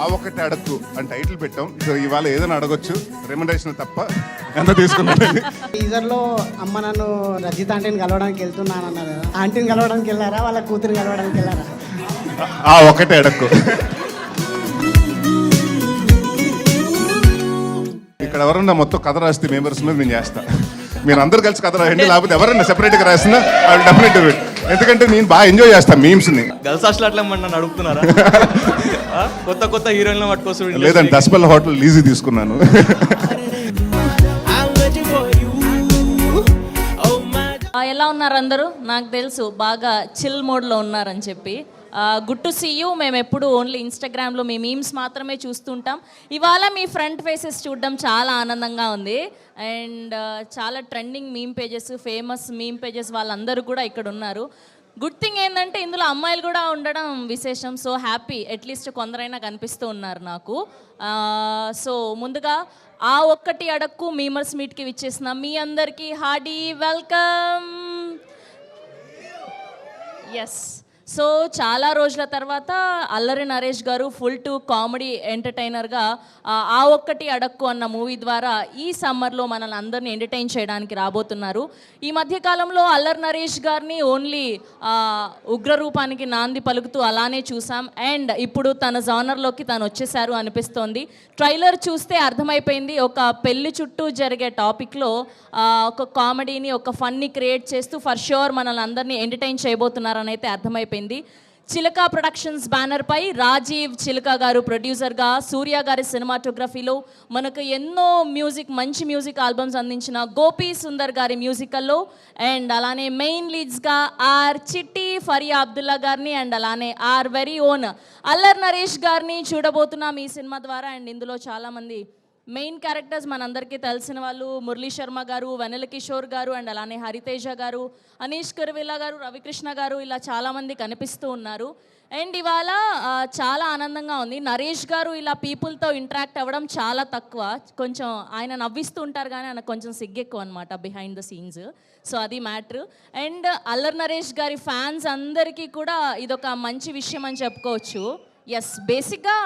ఆ ఒక్కటి అడక్కు అని టైటిల్ పెట్టాం. సో ఇవాళ ఏదైనా అడగొచ్చు, రెమ్యునరేషన్ తప్ప ఎంత తీసుకున్నాను. టీజర్లో అమ్మ నన్ను రజిత ఆంటీని కలవడానికి వెళ్తున్నాను అన్నారు కదా, ఆంటీని కలవడానికి వెళ్ళారా వాళ్ళ కూతురిని కలవడానికి వెళ్ళారా? ఆ ఒక్కటే అడక్కు. ఇక్కడ ఎవరన్నా మొత్తం కథ రాస్తే మెంబర్స్ మీద నేను చేస్తా. మీరు అందరు కలిసి కథ రాయండి, లేకపోతే ఎవరైనా సెపరేట్గా రాసినా డెఫినెట్. ఎందుకంటే నేను బాగా ఎంజాయ్ చేస్తాను మీమ్స్ని. గర్ల్స్ హాస్టల్ అట్లా నన్ను అడుగుతున్నారా? కొత్త కొత్త హీరోయిన్లు పట్టుకోవచ్చు. లేదండి, దస్పల్ హోటల్ లీజు తీసుకున్నాను. ఎలా ఉన్నారు అందరూ? నాకు తెలుసు బాగా చిల్ మోడ్లో ఉన్నారని చెప్పి. Good to see you. మేము ఎప్పుడు ఓన్లీ ఇన్స్టాగ్రామ్లో మీ మీమ్స్ మాత్రమే చూస్తుంటాం. ఇవాళ మీ ఫ్రంట్ ఫేసెస్ చూడడం చాలా ఆనందంగా ఉంది. అండ్ చాలా trending meme pages, famous meme pages వాళ్ళందరూ కూడా ఇక్కడ ఉన్నారు. గుడ్ థింగ్ ఏంటంటే ఇందులో అమ్మాయిలు కూడా ఉండడం విశేషం. సో హ్యాపీ, అట్లీస్ట్ కొందరైనా కనిపిస్తూ ఉన్నారు నాకు. సో ముందుగా ఆ ఒక్కటి అడక్కు మీమర్స్ మీట్కి విచ్చేసిన మీ అందరికీ హార్డీ వెల్కమ్. ఎస్, సో చాలా రోజుల తర్వాత అల్లరి నరేష్ గారు ఫుల్ టు కామెడీ ఎంటర్టైనర్గా ఆ ఒక్కటి అడక్కు అన్న మూవీ ద్వారా ఈ సమ్మర్లో మనల్ని అందరినీ ఎంటర్టైన్ చేయడానికి రాబోతున్నారు. ఈ మధ్యకాలంలో అల్లరి నరేష్ గారిని ఓన్లీ ఉగ్రరూపానికి నాంది పలుకుతూ అలానే చూసాం. అండ్ ఇప్పుడు తన జానర్లోకి తను వచ్చేసారు అనిపిస్తోంది. ట్రైలర్ చూస్తే అర్థమైపోయింది, ఒక పెళ్లి చుట్టూ జరిగే టాపిక్లో ఒక కామెడీని, ఒక ఫన్ని క్రియేట్ చేస్తూ ఫర్ ష్యూర్ మనల్ని అందరినీ ఎంటర్టైన్ చేయబోతున్నారని అయితే అర్థమైపోయింది. చిలక ప్రొడక్షన్స్ బ్యానర్ పై రాజీవ్ చిలక గారు ప్రొడ్యూసర్గా, సూర్య గారి సినిమాటోగ్రఫీలో మనకు ఎన్నో మంచి మ్యూజిక్ ఆల్బమ్స్ అందించిన గోపీ సుందర్ గారి మ్యూజికల్లో, అండ్ అలానే మెయిన్ లీడ్స్గా ఆర్ చిట్టి, ఫరియా అబ్దుల్లా గారిని, అండ్ అలానే are very own Allari Naresh గారిని చూడబోతున్నాం ఈ సినిమా ద్వారా. అండ్ ఇందులో చాలామంది మెయిన్ క్యారెక్టర్స్ మనందరికీ తెలిసిన వాళ్ళు, మురళీ శర్మ గారు, వెన్నెల కిషోర్ గారు, అండ్ అలానే హరితేజ గారు, అనీష్ కురువిల్లా గారు, రవికృష్ణ గారు, ఇలా చాలామంది కనిపిస్తూ ఉన్నారు. అండ్ ఇవాళ చాలా ఆనందంగా ఉంది. నరేష్ గారు ఇలా పీపుల్తో ఇంటరాక్ట్ అవ్వడం చాలా తక్కువ. కొంచెం ఆయన నవ్విస్తూ ఉంటారు కానీ ఆయన కొంచెం సిగ్గెక్కువ అనమాట బిహైండ్ ద సీన్స్. సో అది మ్యాటర్. అండ్ అల్లరి నరేష్ గారి ఫ్యాన్స్ అందరికీ కూడా ఇదొక మంచి విషయం అని చెప్పుకోవచ్చు. ఎస్, బేసిక్గా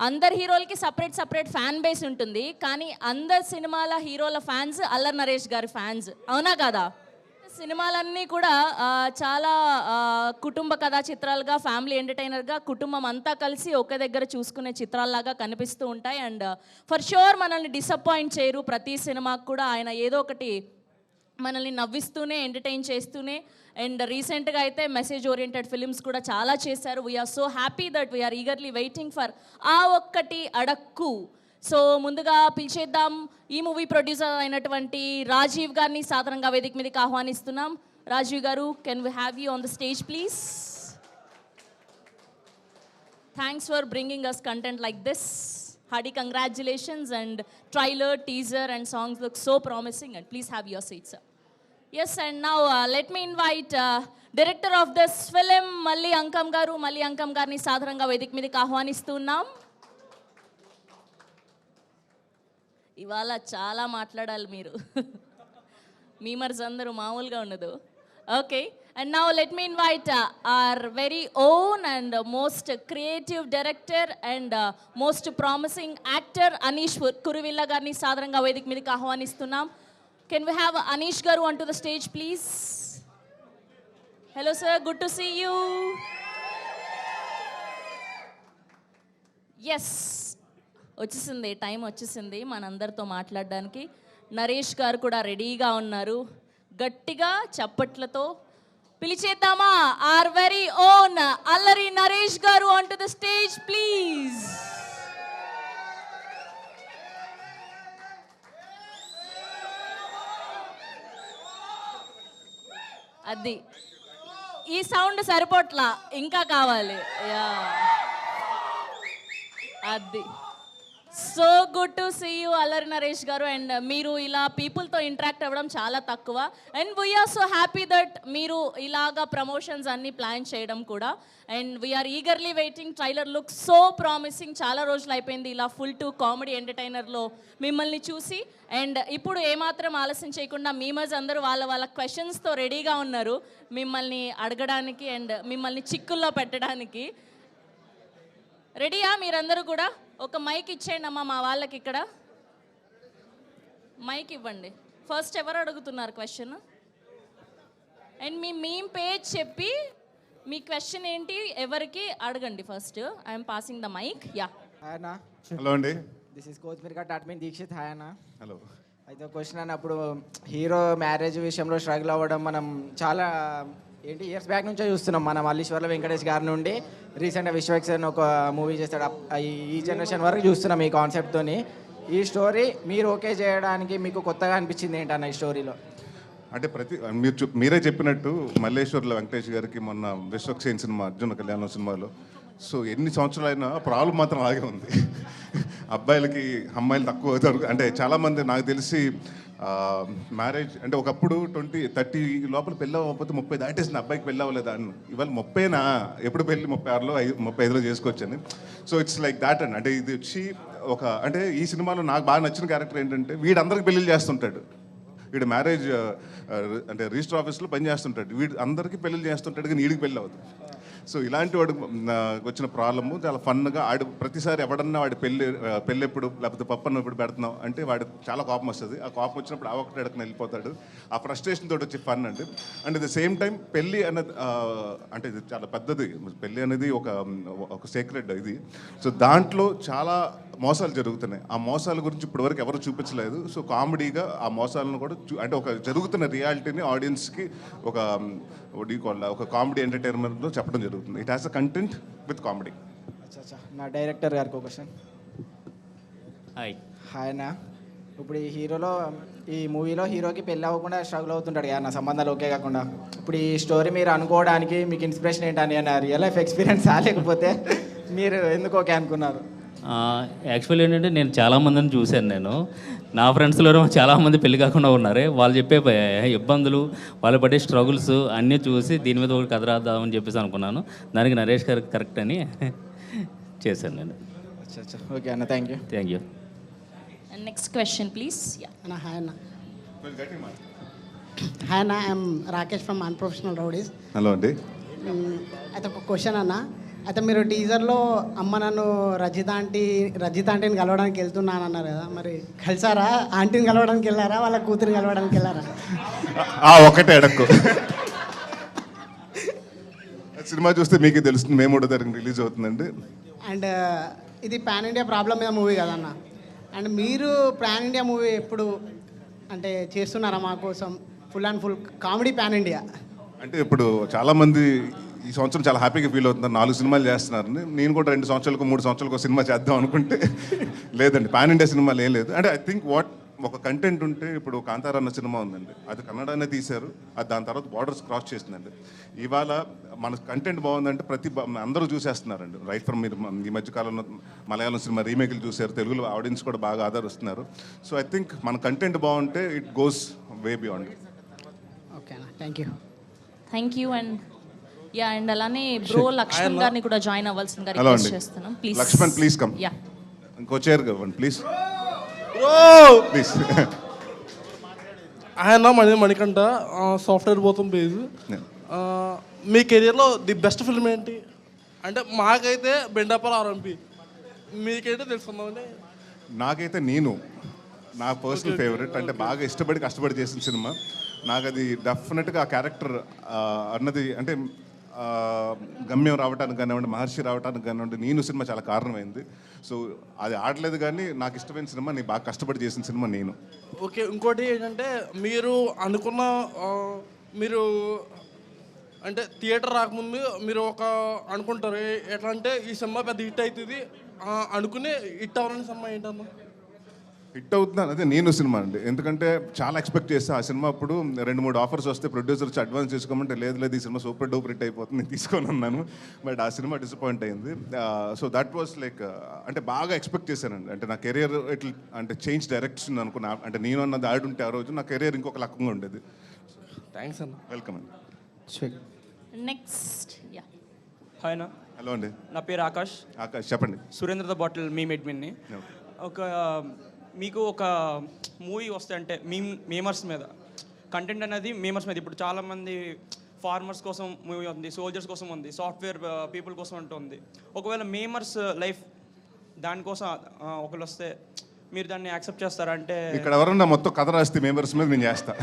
అందరు హీరోలకి సపరేట్ ఫ్యాన్ బేస్ ఉంటుంది, కానీ అందరు సినిమాల హీరోల ఫ్యాన్స్ అల్లరి నరేష్ గారి ఫ్యాన్స్, అవునా కదా? సినిమాలన్నీ కూడా చాలా కుటుంబ కథా చిత్రాలుగా, ఫ్యామిలీ ఎంటర్టైనర్గా కుటుంబం అంతా కలిసి ఒక దగ్గర చూసుకునే చిత్రాల్లాగా కనిపిస్తూ ఉంటాయి. అండ్ ఫర్ ష్యూర్ మనల్ని డిసప్పాయింట్ చేయరు. ప్రతి సినిమాకు కూడా ఆయన ఏదో ఒకటి మనల్ని నవ్విస్తూనే, ఎంటర్టైన్ చేస్తూనే. అండ్ రీసెంట్గా అయితే మెసేజ్ ఓరియంటెడ్ ఫిలిమ్స్ కూడా చాలా చేశారు. We are so happy that we are eagerly waiting for ఆ ఒక్కటి అడక్కు. సో ముందుగా పిలిచేద్దాం ఈ మూవీ ప్రొడ్యూసర్ అయినటువంటి రాజీవ్ గారిని సాధారణంగా వేదిక మీదకి ఆహ్వానిస్తున్నాం. Rajiv garu, can we have you on the stage please? Thanks for bringing us content like this. Hearty congratulations, and trailer, teaser and songs look so promising, and please have your seat, sir. Yes, and now let me invite director of this film Malli Ankam garu. Malli Ankam garni sadharanga vedik మీదకి ఆహ్వానిస్తున్నాం. ఇవాళ చాలా మాట్లాడాలి మీరు, memers అందరూ మామూలుగా ఉండదు. Okay, and now let me invite our very own and most creative director and most promising actor Anish Kuruvilla garni sadharanga vedik మీదకి ఆహ్వానిస్తున్నాం. Can we have Anish garu onto the stage please? Hello sir, good to see you. Yes, వచ్చేసింది time, వచ్చేసింది మనందరితో మాట్లాడడానికి. నరేష్ గారు కూడా రెడీగా ఉన్నారు. గట్టిగా చప్పట్లతో పిలిచేద్దామా are very own Allari Naresh garu on to the stage please. అది ఈ సౌండ్ సరిపోట్లా, ఇంకా కావాలి. అది so good to see you Allari Naresh గారు. అండ్ మీరు ఇలా పీపుల్తో ఇంటరాక్ట్ అవ్వడం చాలా తక్కువ. And we are so happy that మీరు ఇలాగా ప్రమోషన్స్ అన్నీ ప్లాన్ చేయడం కూడా. And we are eagerly waiting. Trailer look so promising. చాలా రోజులు అయిపోయింది ఇలా ఫుల్ టు కామెడీ ఎంటర్టైనర్లో మిమ్మల్ని చూసి. అండ్ ఇప్పుడు ఏమాత్రం ఆలస్యం చేయకుండా మీమర్స్ అందరూ వాళ్ళ క్వశ్చన్స్తో రెడీగా ఉన్నారు మిమ్మల్ని అడగడానికి అండ్ మిమ్మల్ని చిక్కుల్లో పెట్టడానికి. రెడీయా మీరందరూ కూడా? ఒక మైక్ ఇచ్చేయండి అమ్మా మా వాళ్ళకి ఇక్కడ. మైక్ ఇవ్వండి. ఫస్ట్ ఎవరు అడుగుతున్నారు క్వశ్చన్? అండ్ మీ మీమ్ పేజ్ చెప్పి మీ క్వశ్చన్ ఏంటి ఎవరికి అడగండి first. I'm passing the mic. Yeah. Hi అన్న, హలో అండి. This is Kothimeera cut admin Dikshith. Hi అన్న. హలో. అయితే క్వశ్చన్ అన్నప్పుడు హీరో మ్యారేజ్ విషయంలో స్ట్రగుల్ అవ్వడం మనం చాలా ఇయర్స్ బ్యాక్ నుంచే చూస్తున్నాం. మన మల్లీశ్వర్ల వెంకటేష్ గారి నుండి రీసెంట్గా విశ్వక్సేన్ ఒక మూవీ చేస్తాడు. ఈ జనరేషన్ వరకు చూస్తున్నాం ఈ కాన్సెప్ట్తోని. ఈ స్టోరీ మీరు ఓకే చేయడానికి మీకు కొత్తగా అనిపించింది ఏంటన్న ఈ స్టోరీలో? అంటే మీరే చెప్పినట్టు మల్లేశ్వర్ల వెంకటేష్ గారికి మొన్న విశ్వక్సేన్ సినిమా, అర్జున కళ్యాణం సినిమాలో సో ఎన్ని సంవత్సరాలైనా ప్రాబ్లం మాత్రం అలాగే ఉంది. అబ్బాయిలకి అమ్మాయిలు తక్కువ అవుతారు. అంటే చాలామంది నాకు తెలిసి మ్యారేజ్ అంటే ఒకప్పుడు 20-30 లోపల పెళ్ళి అవ్వకపోతే 30 దాటేసిన అబ్బాయికి పెళ్ళి అవ్వలేదా అని. ఇవాళ 30నా ఎప్పుడు పెళ్ళి 36లో 35లో చేసుకోవచ్చని. సో ఇట్స్ లైక్ దాట్ అండి. అంటే ఇది వచ్చి ఒక అంటే ఈ సినిమాలో నాకు బాగా నచ్చిన క్యారెక్టర్ ఏంటంటే వీడందరికి పెళ్ళిళ్ళు చేస్తుంటాడు. వీడు మ్యారేజ్ అంటే రిజిస్టర్ ఆఫీస్లో పని చేస్తుంటాడు. వీడు అందరికీ పెళ్ళిళ్ళు చేస్తుంటాడు కానీ వీడికి పెళ్ళి అవుతుంది. సో ఇలాంటి వాడు వచ్చిన ప్రాబ్లము చాలా ఫన్గా ఆడు ప్రతిసారి ఎవడన్నా వాడి పెళ్ళి ఎప్పుడు లేకపోతే పప్పన్న ఎప్పుడు పెడుతున్నావు అంటే వాడు చాలా కోపం వస్తుంది. ఆ కోపం వచ్చినప్పుడు ఆ ఒక్కటి ఎడకని వెళ్ళిపోతాడు. ఆ ఫ్రస్ట్రేషన్ తోటి వచ్చే ఫన్ అండి. And at the same time పెళ్ళి అనేది అంటే ఇది చాలా పెద్దది. పెళ్ళి అనేది ఒక సీక్రెట్ ఇది. సో దాంట్లో చాలా మోసాలు జరుగుతున్నాయి. ఆ మోసాల గురించి ఇప్పటివరకు ఎవరు చూపించలేదు. సో కామెడీగా ఆ మోసాలను కూడా అంటే ఒక జరుగుతున్న రియాలిటీని ఆడియన్స్కి ఒక కామెడీ ఎంటర్టైన్మెంట్లో చెప్పడం జరుగుతుంది. It has a content with comedy. అచ్చా, నా డైరెక్టర్ గారికి ఒక క్వశ్చన్. హాయ్. హాయ్ అన్న, ఇప్పుడు ఈ మూవీలో హీరోకి పెళ్ళి అవ్వకుండా స్ట్రగుల్ అవుతుంటాడు కదా నా సంబంధాలు ఓకే కాకుండా. ఇప్పుడు ఈ స్టోరీ మీరు అనుకోవడానికి మీకు ఇన్స్పిరేషన్ ఏంటని అన్న రియల్ లైఫ్ ఎక్స్పీరియన్స్ లేకపోతే మీరు ఎందుకు ఓకే అనుకున్నారు? యాక్చువల్లీ ఏంటంటే నేను చాలామందిని చూశాను. నేను నా ఫ్రెండ్స్లో చాలామంది పెళ్లి కాకుండా ఉన్నారు. వాళ్ళు చెప్పే ఇబ్బందులు, వాళ్ళు పడే స్ట్రగుల్స్ అన్నీ చూసి దీని మీద ఒక కథ రాద్దామని చెప్పేసి అనుకున్నాను. దానికి నరేష్ గారికి కరెక్ట్ అని చేశాను నేను. అచ్చా, ఓకే అన్న, thank you. And next question please. Yeah. అన్న హాయ్ అన్న. హాయ్ అన్న, I'm Rakesh from unprofessional rowdies. Hello అండి. అయితే ఒక క్వశ్చన్ అన్న. అయితే మీరు టీజర్లో అమ్మ నన్ను రజిత ఆంటీని కలవడానికి వెళ్తున్నాను అన్నారు కదా, మరి కలిసారా? ఆంటీని కలవడానికి వెళ్ళారా, వాళ్ళ కూతురిని కలవడానికి వెళ్ళారా? ఒకటే అడక్కు. సినిమా చూస్తే మీకు తెలుస్తుంది. మే 3వ తారీఖున రిలీజ్ అవుతుందండి. అండ్ ఇది పాన్ ఇండియా ప్రాబ్లం మీద మూవీ కదన్న. అండ్ మీరు పాన్ ఇండియా మూవీ ఎప్పుడు అంటే చేస్తున్నారా మా కోసం? Full and full comedy pan India. అంటే ఇప్పుడు చాలామంది ఈ సంవత్సరం చాలా హ్యాపీగా ఫీల్ అవుతున్నారు. 4 సినిమాలు చేస్తున్నారని. నేను కూడా 2 సంవత్సరాలకు 3 సంవత్సరాలకు ఒక సినిమా చేద్దాం అనుకుంటే లేదండి, పాన్ ఇండియా సినిమాలు ఏం లేదు. అంటే ఐ థింక్ ఒక కంటెంట్ ఉంటే ఇప్పుడు కాంతారా అన్న సినిమా ఉందండి, అది కన్నడనే తీశారు. అది దాని తర్వాత బార్డర్స్ క్రాస్ చేసిందండి. ఇవాళ మన కంటెంట్ బాగుందంటే అందరూ చూసేస్తున్నారండి. రైట్ ఫ్రమ్ మీరు ఈ మధ్యకాలంలో మలయాళం సినిమా రీమేక్లు చూశారు, తెలుగులో ఆడియన్స్ కూడా బాగా ఆదరిస్తున్నారు. సో ఐ థింక్ మన కంటెంట్ బాగుంటే it goes way beyond. Okay అన్న, thank you. Thank you. And yeah, and అలానే బ్రో లక్ష్మణ్ గారిని కూడా జాయిన్ అవ్వాల్సిందిగా హలో రిక్వెస్ట్ అండి. చేస్తున్నాం. Please Laxman please come. Yeah. ఇంకో చైర్ ఇవ్వండి ప్లీజ్. ప్లీజ్. ఆయన మణికంఠ, సాఫ్ట్వేర్ పోతాం పేజ్. మీ కెరియర్లో ది బెస్ట్ ఫిల్మ్ ఏంటి? అంటే మాకైతే బెండాపర్ ఆర్ఎంపి, మీకైతే తెలుసుకుందామని. నాకైతే నా పర్సనల్ ఫేవరెట్. అంటే బాగా ఇష్టపడి కష్టపడి చేసిన సినిమా. నాకు అది డెఫినెట్గా ఆ క్యారెక్టర్ అన్నది అంటే గమ్యం రావడానికి కానివ్వండి, మహర్షి రావడానికి కానివ్వండి, నేను సినిమా చాలా కారణమైంది. సో అది ఆడలేదు కానీ నాకు ఇష్టమైన సినిమా, నేను బాగా కష్టపడి చేసిన సినిమా నేను. ఓకే, ఇంకోటి ఏంటంటే మీరు అనుకున్న మీరు అంటే థియేటర్ రాకముందు మీరు అనుకుంటారు ఎట్లా అంటే ఈ సినిమా పెద్ద హిట్ అవుతుంది అనుకుని హిట్ అవ్వాలని సినిమా ఏంటన్నా? హిట్ అవుతున్నాను అదే నేను సినిమా అండి. ఎందుకంటే చాలా ఎక్స్పెక్ట్ చేస్తే ఆ సినిమా అప్పుడు 2-3 ఆఫర్స్ వస్తే ప్రొడ్యూసర్ వచ్చి అడ్వాన్స్ తీసుకోమంటే లేదు ఈ సినిమా సూపర్ డూపర్ హిట్ అయిపోతుంది, నేను తీసుకొని ఉన్నాను. బట్ ఆ సినిమా డిసప్పాయింట్ అయింది. సో దట్ వాస్ లైక్ అంటే బాగా ఎక్స్పెక్ట్ చేశానండి. అంటే నా కెరియర్ అంటే చేంజ్ డైరెక్షన్ అనుకున్నా. అంటే నేను అన్నది ఆడుంటే ఆ రోజు నా కెరియర్ ఇంకొక రకంగా ఉండేది. థ్యాంక్స్ అన్న. వెల్కమ్ అండి. నెక్స్ట్. యా. హాయ్ అన్న. హలో అండి. నా పేరు ఆకాష్. చెప్పండి. సురేంద్ర ద బాటిల్ మీమ్ అడ్మిన్ని. మీకు ఒక మూవీ వస్తే అంటే మీమర్స్ మీద కంటెంట్ అనేది మీమర్స్ మీద ఇప్పుడు చాలామంది ఫార్మర్స్ కోసం మూవీ ఉంది, సోల్జర్స్ కోసం ఉంది, సాఫ్ట్వేర్ పీపుల్ కోసం ఉంటుంది. ఒకవేళ మేమర్స్ లైఫ్ దానికోసం ఒకళ్ళు వస్తే మీరు దాన్ని యాక్సెప్ట్ చేస్తారా? అంటే ఇక్కడ ఎవరన్నా మొత్తం కథ రాస్తే మెంబర్స్ మీద నేను చేస్తా.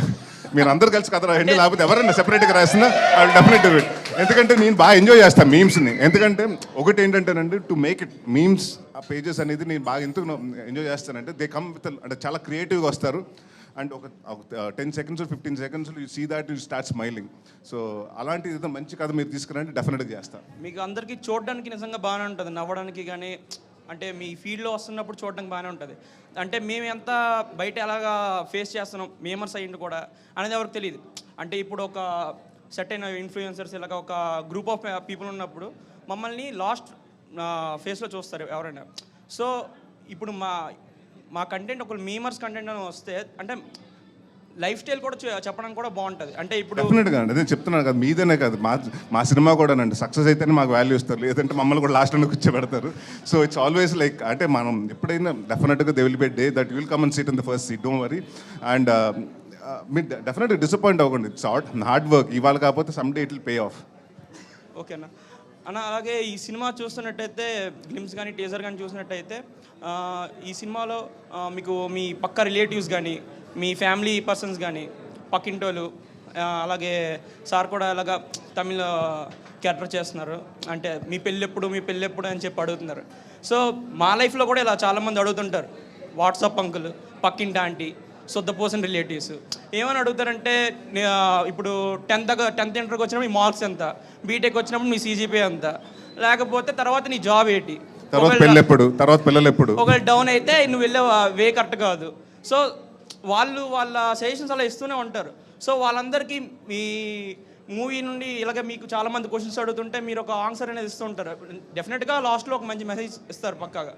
మీరు అందరు కలిసి కథ రాయండి, లేకపోతే ఎవరైనా సెపరేట్గా రాసినా ఐ డెఫినెట్ డూ ఇట్. ఎందుకంటే నేను బాగా ఎంజాయ్ చేస్తాను మీమ్స్ని. ఎందుకంటే ఒకటి ఏంటంటేనండి, టు మేక్ ఇట్ మీమ్స్ ఆ పేజెస్ అనేది నేను బాగా ఎందుకు ఎంజాయ్ చేస్తానంటే దే కమ్ విత్ అంటే చాలా క్రియేటివ్గా వస్తారు. అండ్ ఒక 10 seconds 15 seconds you see that you start smiling. So అలాంటి ఏదో మంచి కథ మీరు తీసుకురండి, డెఫినెట్గా చేస్తాను. మీకు అందరికీ చూడడానికి నిజంగా బాగానే ఉంటుంది, నవ్వడానికి కానీ అంటే మీ ఫీల్డ్లో వస్తున్నప్పుడు చూడడానికి బాగానే ఉంటుంది. అంటే మేము ఎంత బయట ఎలాగా ఫేస్ చేస్తున్నాం మేమర్స్ అయ్యింది కూడా అనేది ఎవరికి తెలియదు. అంటే ఇప్పుడు ఒక సెట్ అయిన ఇన్ఫ్లుయెన్సర్స్ ఇలాగ ఒక గ్రూప్ ఆఫ్ పీపుల్ ఉన్నప్పుడు మమ్మల్ని లాస్ట్ ఫేస్లో చూస్తారు ఎవరైనా. సో ఇప్పుడు మా కంటెంట్ ఒక మేమర్స్ కంటెంట్ అని వస్తే అంటే లైఫ్ స్టైల్ కూడా చెప్పడానికి కూడా బాగుంటుంది. అంటే ఇప్పుడు డెఫినెట్గా అండి, అదే చెప్తున్నాను కదా, మీదేనే కాదు మా సినిమా కూడా అండి సక్సెస్ అయితేనే మాకు వాల్యూ ఇస్తారు, లేదంటే మమ్మల్ని కూడా లాస్ట్లో కూర్చోబెడతారు. సో ఇట్స్ ఆల్వేస్ లైక్ అంటే మనం ఎప్పుడైనా డెఫినెట్గా they will be day that will come and seat in the first seat, don't worry. And మీరు డెఫినెట్గా డిసప్పాయింట్ అవ్వకండి, ఇట్స్ హార్డ్ వర్క్. ఇవాళ కాకపోతే some day it will pay of. ఓకేనా అన్న? అలాగే ఈ సినిమా చూస్తున్నట్టయితే గ్లిమ్స్ కానీ టీజర్ కానీ చూసినట్టయితే ఈ సినిమాలో మీకు మీ పక్క రిలేటివ్స్ కానీ మీ ఫ్యామిలీ పర్సన్స్ కానీ పక్కింటోళ్ళు అలాగే సార్ కూడా అలాగా తమిళ క్యారెక్టర్ చేస్తున్నారు. అంటే మీ పెళ్ళెప్పుడు అని చెప్పి అడుగుతున్నారు. సో మా లైఫ్లో కూడా ఇలా చాలామంది అడుగుతుంటారు, వాట్సాప్ అంకుల్, పక్కింటి ఆంటీ, సొద్దపోసిన రిలేటివ్స్ ఏమని అడుగుతారంటే ఇప్పుడు 10th ఇంటర్కి వచ్చినప్పుడు మీ మార్క్స్ ఎంత, బీటెక్ వచ్చినప్పుడు మీ CGPA ఎంత, లేకపోతే తర్వాత నీ జాబ్ ఏంటి, తర్వాత పిల్లలు ఎప్పుడు ఒకవేళ డౌన్ అయితే నువ్వు వెళ్ళే వే కరెక్ట్ కాదు. సో వాళ్ళ సజెషన్స్ అలా ఇస్తూనే ఉంటారు. సో వాళ్ళందరికీ మీ మూవీ నుండి ఇలాగే మీకు చాలామంది క్వశ్చన్స్ అడుగుతుంటే మీరు ఒక ఆన్సర్ అనేది ఇస్తూ ఉంటారు. డెఫినెట్గా లాస్ట్లో ఒక మంచి మెసేజ్ ఇస్తారు పక్కాగా.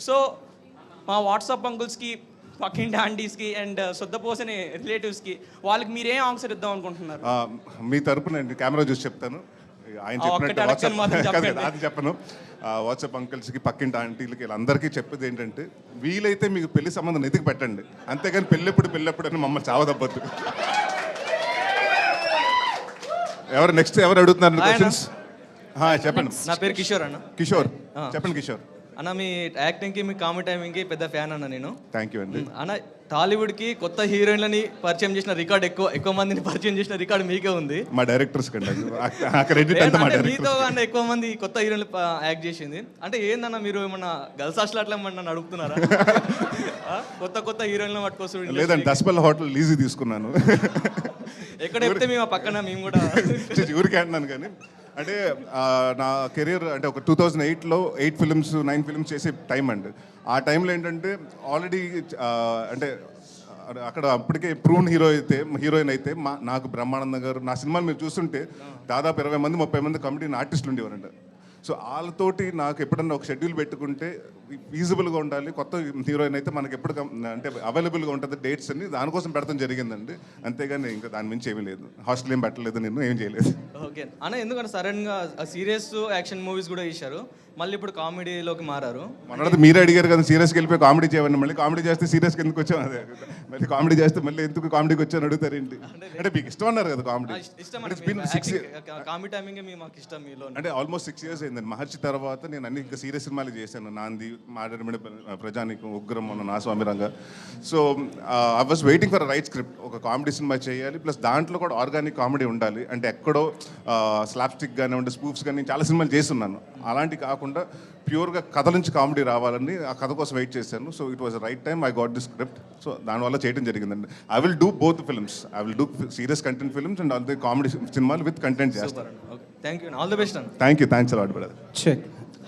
సో మా వాట్సాప్ అంకుల్స్కి, పక్కింటి ఆంటీస్కి అండ్ సొద్దపోసని రిలేటివ్స్కి వాళ్ళకి మీరేం ఆన్సర్ ఇద్దాం అనుకుంటున్నారు? మీ తరపున కెమెరా చూసి చెప్తాను. ఆయన చెప్పినట్టు అది చెప్పను. వాట్సాప్ అంకుల్స్కి, పక్కింటి ఆంటీలకి, వీళ్ళందరికీ చెప్పేది ఏంటంటే వీలైతే మీకు పెళ్లి సంబంధం ఎతికి పెట్టండి, అంతేగాని పెళ్ళెప్పుడు అని మమ్మల్ని చావదబ్బద్దు. ఎవరు అడుగుతున్నారు క్వశ్చన్స్? చెప్పండి. నా పేరు కిషోర్ అన్న. కిషోర్ చెప్పండి. కిషోర్ అన్న, మీ యాక్టింగ్కి, మీ కామెడీ టైమింగ్కి పెద్ద ఫ్యాన్ అన్న నేను. థ్యాంక్ యూ అండి. అన్న, టాలీవుడ్కి కొత్త హీరోయిన్లని పరిచయం చేసిన రికార్డ్ ఎక్కువ మందిని పరిచయం చేసిన రికార్డు మీకే ఉంది. మా డైరెక్టర్స్ కండి మీతో అన్న ఎక్కువ మంది కొత్త హీరోయిన్లు యాక్ట్ చేసింది. అంటే ఏందన్న మీరు ఏమన్నా గర్ల్స్ హాస్టల్ అట్లా ఏమన్నా అడుగుతున్నారా? కొత్త హీరోయిన్లు పట్టుకోవచ్చు. లేదండి, దస్పల్ హోటల్ లీజీ తీసుకున్నాను. ఎక్కడ చెప్తే మేము పక్కన మేము కూడా ఊరికే అంటున్నాను. కానీ అంటే నా కెరీర్ అంటే ఒక 2008లో 8 films 9 films చేసే టైం అండి. ఆ టైంలో ఏంటంటే ఆల్రెడీ అంటే అక్కడ అప్పటికే ప్రూన్ హీరోయిన్ అయితే నాకు బ్రహ్మానందం గారు, నా సినిమాలు మీరు చూస్తుంటే దాదాపు 20 మంది 30 మంది కమిటీని ఆర్టిస్టులు ఉండేవారండి. సో వాళ్ళతోటి నాకు ఎప్పుడన్నా ఒక షెడ్యూల్ పెట్టుకుంటే ఫీజిబుల్గా ఉండాలి. కొత్త హీరోయిన్ అయితే మనకి ఎప్పుడు అంటే అవైలబుల్గా ఉంటుంది డేట్స్ అని, దానికోసం పెడతాం జరిగిందండి. అంతేగాని ఇంకా దాని మించి ఏమీ లేదు. హాస్టల్ ఏం పెట్టలేదు, నేను ఏం చేయలేదు. ఓకే అన్న, ఎందుకంటే సడన్గా సీరియస్ యాక్షన్ మూవీస్ కూడా తీశారు, మళ్ళీ ఇప్పుడు కామెడీలోకి మారారు. మనది మీరే అడిగారు కదా, సీరియస్కి వెళ్ళిపోయి కామెడీ చేయమని. మళ్ళీ కామెడీ చేస్తే సీరియస్కి ఎందుకు వచ్చాను? అదే మళ్ళీ కామెడీ చేస్తే మళ్ళీ ఎందుకు కామెడీకి వచ్చాను అడుగుతారు ఏంటి? అంటే మీకు ఇష్టం అన్నారు కదా కామెడీ. కామెడీ టైమింగ్ మాకు ఇష్టం మీలో. అంటే ఆల్మోస్ట్ 6 years అయిందండి. మహర్షి తర్వాత నేను అన్ని ఇంకా సీరియస్ సినిమాలు చేశాను. నాంది, మాడరమిడి, ప్రజానికం, ఉగ్రం, మొన్న నా స్వామి రంగ. So I was waiting for right script. ఒక కామెడీ సినిమా చేయాలి, ప్లస్ దాంట్లో కూడా ఆర్గానిక్ కామెడీ ఉండాలి. అంటే ఎక్కడో స్లాప్స్టిక్ కానీ ఉండే స్పూఫ్స్ కానీ చాలా సినిమాలు చేస్తున్నాను. అలాంటి కాకుండా ప్యూర్గా కథ నుంచి కామెడీ రావాలని ఆ కథ కోసం వెయిట్ చేశాను. So it was right time I got the script. So దానివల్ల చేయడం జరిగిందండి. I will do both films. I will do serious content films and all the comedy సినిమాలు విత్ కంటెంట్ చేస్తాను. Thank you, all the best అన్న. Thank you, thanks a lot brother.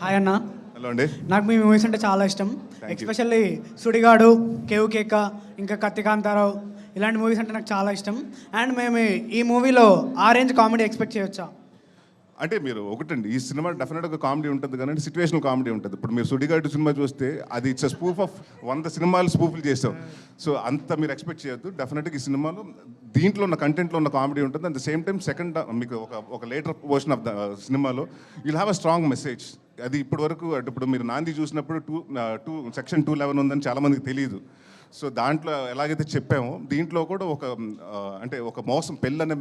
Hi అన్న. Hello అండి. నాకు మీ movies అంటే చాలా ఇష్టం, ఎస్పెషల్లీ సుడిగాడు, కేవ్ కేక, ఇంకా కత్తికాంతారావు, ఇలాంటి మూవీస్ అంటే నాకు చాలా ఇష్టం. అండ్ మేము ఈ మూవీలో ఆరెంజ్ కామెడీ ఎక్స్పెక్ట్ చేయొచ్చా? అంటే మీరు ఒకటండి, ఈ సినిమా డెఫినెట్గా కామెడీ ఉంటుంది కానీ సిచ్యువేషనల్ కామెడీ ఉంటుంది. ఇప్పుడు మీరు సుడిగాడు సినిమా చూస్తే అది ఇట్స్ స్పూఫ్ ఆఫ్ 100 సినిమాలు స్పూఫ్లు చేస్తాం. సో అంత మీరు ఎక్స్పెక్ట్ చేయొద్దు. డెఫినెట్గా ఈ సినిమాలో దీంట్లో ఉన్న కంటెంట్లో ఉన్న కామెడీ ఉంటుంది. At the same time second మీకు ఒక లేటర్ పోర్షన్ ఆఫ్ ద సినిమాలో you'll have a strong message. అది ఇప్పటి వరకు ఇప్పుడు మీరు నాంది చూసినప్పుడు Section 211 ఉందని చాలామందికి తెలియదు. సో దాంట్లో ఎలాగైతే చెప్పామో దీంట్లో కూడా అంటే ఒక మోసం పెళ్ళి అనే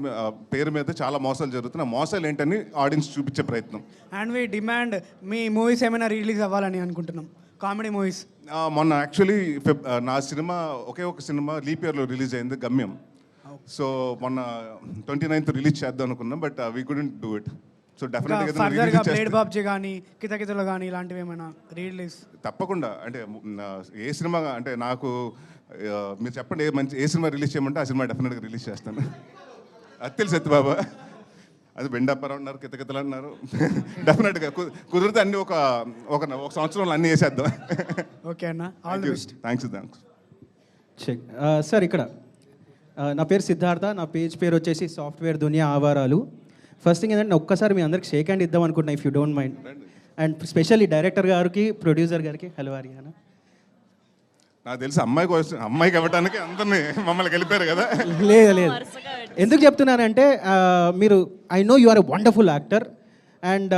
పేరు మీద చాలా మోసాలు జరుగుతున్నాయి. ఆ మోసాలు ఏంటని ఆడియన్స్ చూపించే ప్రయత్నం. అండ్ వి డిమాండ్ మీ మూవీస్ ఏమైనా రిలీజ్ అవ్వాలని అనుకుంటున్నాం, కామెడీ మూవీస్. మొన్న యాక్చువల్లీ నా సినిమా ఒకే ఒక సినిమా లీప్ ఇయర్లో రిలీజ్ అయింది, గమ్యం. సో మొన్న 29th రిలీజ్ చేద్దాం అనుకున్నాం, but we couldn't do it. So ఫర్దర్గా బ్లేడ్ బాబ్జీ కానీ కితకితలు కానీ ఇలాంటివి ఏమైనా రిలీజ్? తప్పకుండా. అంటే ఏ సినిమా అంటే నాకు మీరు చెప్పండి, ఏ సినిమా రిలీజ్ చేయమంటే ఆ సినిమా డెఫినెట్గా రిలీజ్ చేస్తాను. అది తెలుసు సత్యబాబా, అది బెండాపరం అన్నారు, కితకితలు అన్నారు. డెఫినెట్గా కుదిరితే అన్ని ఒక సంవత్సరంలో అన్నీ వేసేద్దాం. ఓకే అన్న, all the best. Thanks. Check sir. ఇక్కడ నా పేరు సిద్ధార్థ, నా పేజ్ పేరు వచ్చేసి సాఫ్ట్వేర్ దునియా ఆవారాలు. ఫస్ట్ థింగ్ ఏంటంటే ఒక్కసారి మీ అందరికి షేక్ హ్యాండ్ ఇద్దాం అనుకుంటున్నా, if you don't mind. And specially director గారికి, ప్రొడ్యూసర్ గారికి. హలో ఆర్యానా. నాకు తెలిసి అమ్మాయికి ఇవ్వడానికి అందరినీ మమ్మల్ని గెలిపారు కదా. లేదు, ఎందుకు చెప్తున్నానంటే మీరు, I know you are a wonderful actor. And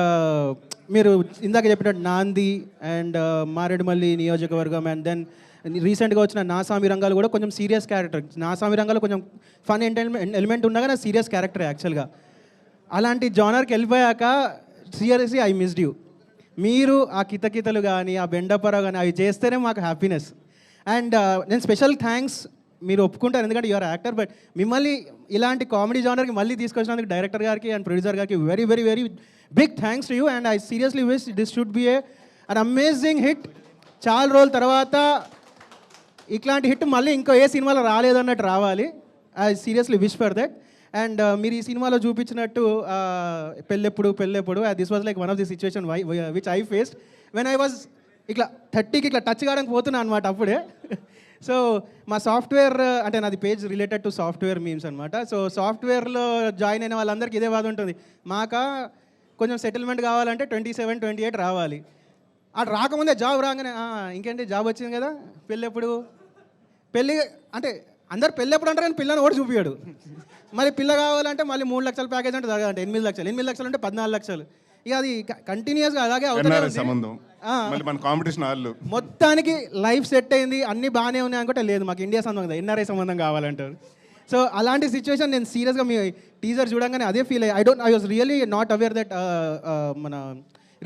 మీరు ఇందాక చెప్పినట్టు నాంది అండ్ మారేడుమల్లి నియోజకవర్గం, అండ్ దెన్ రీసెంట్గా వచ్చిన నా సామి రంగాలు కూడా కొంచెం సీరియస్ క్యారెక్టర్. నా సామి రంగాలు కొంచెం ఫన్ ఎలిమెంట్ ఉన్నా కానీ సీరియస్ క్యారెక్టర్ యాక్చువల్గా. అలాంటి జానర్కి వెళ్ళిపోయాక సీరియస్లీ ఐ మిస్డ్ యూ. మీరు ఆ కితకితలు కానీ ఆ బెండపర కానీ అవి చేస్తేనే మాకు హ్యాపీనెస్. అండ్ నేను స్పెషల్ థ్యాంక్స్, మీరు ఒప్పుకుంటారు ఎందుకంటే యూఆర్ యాక్టర్, బట్ మిమ్మల్ని ఇలాంటి కామెడీ జానర్కి మళ్ళీ తీసుకొచ్చినందుకు డైరెక్టర్ గారికి అండ్ ప్రొడ్యూసర్ గారికి very very very big thanks to you. And I seriously wish this should be an amazing hit. చాలా రోజుల తర్వాత ఇట్లాంటి హిట్ మళ్ళీ ఇంకో ఏ సినిమాలో రాలేదన్నట్టు రావాలి. I seriously wish for that. And మీరు ఈ సినిమాలో చూపించినట్టు పెళ్ళెప్పుడు this was like one of the situation which I faced when I was ఇట్లా 30కి ఇట్లా టచ్ కావడానికి పోతున్నా అనమాట అప్పుడే. సో మా సాఫ్ట్వేర్ అంటే నాది page related to software memes అనమాట. సో సాఫ్ట్వేర్లో జాయిన్ అయిన వాళ్ళందరికీ ఇదే బాధ ఉంటుంది, మాకా కొంచెం సెటిల్మెంట్ కావాలంటే 27, 28 రావాలి. అటు రాకముందే జాబ్ రాగానే ఇంకేంటి జాబ్ వచ్చింది కదా, పెళ్ళి అంటే అందరు పెళ్ళెప్పుడు అంటారు కానీ పిల్లని కూడా చూపించాడు. మరి పిల్ల కావాలంటే మళ్ళీ 3 లక్షల ప్యాకేజ్ అంటే అంటే 8 లక్షలు, 8 లక్షలు అంటే 14 లక్షలు. ఇక అది కంటిన్యూస్గా అలాగే అవుతుంది. మొత్తానికి లైఫ్ సెట్ అయింది, అన్ని బాగానే ఉన్నాయి అనుకుంటే లేదు మాకు ఇండియా సంబంధం కదా, ఎన్ఆర్ఐ సంబంధం కావాలంటారు. సో అలాంటి సిచ్యువేషన్ నేను సీరియస్గా మీ టీజర్ చూడంగానే అదే ఫీల్ అయ్యి I was really not aware that మన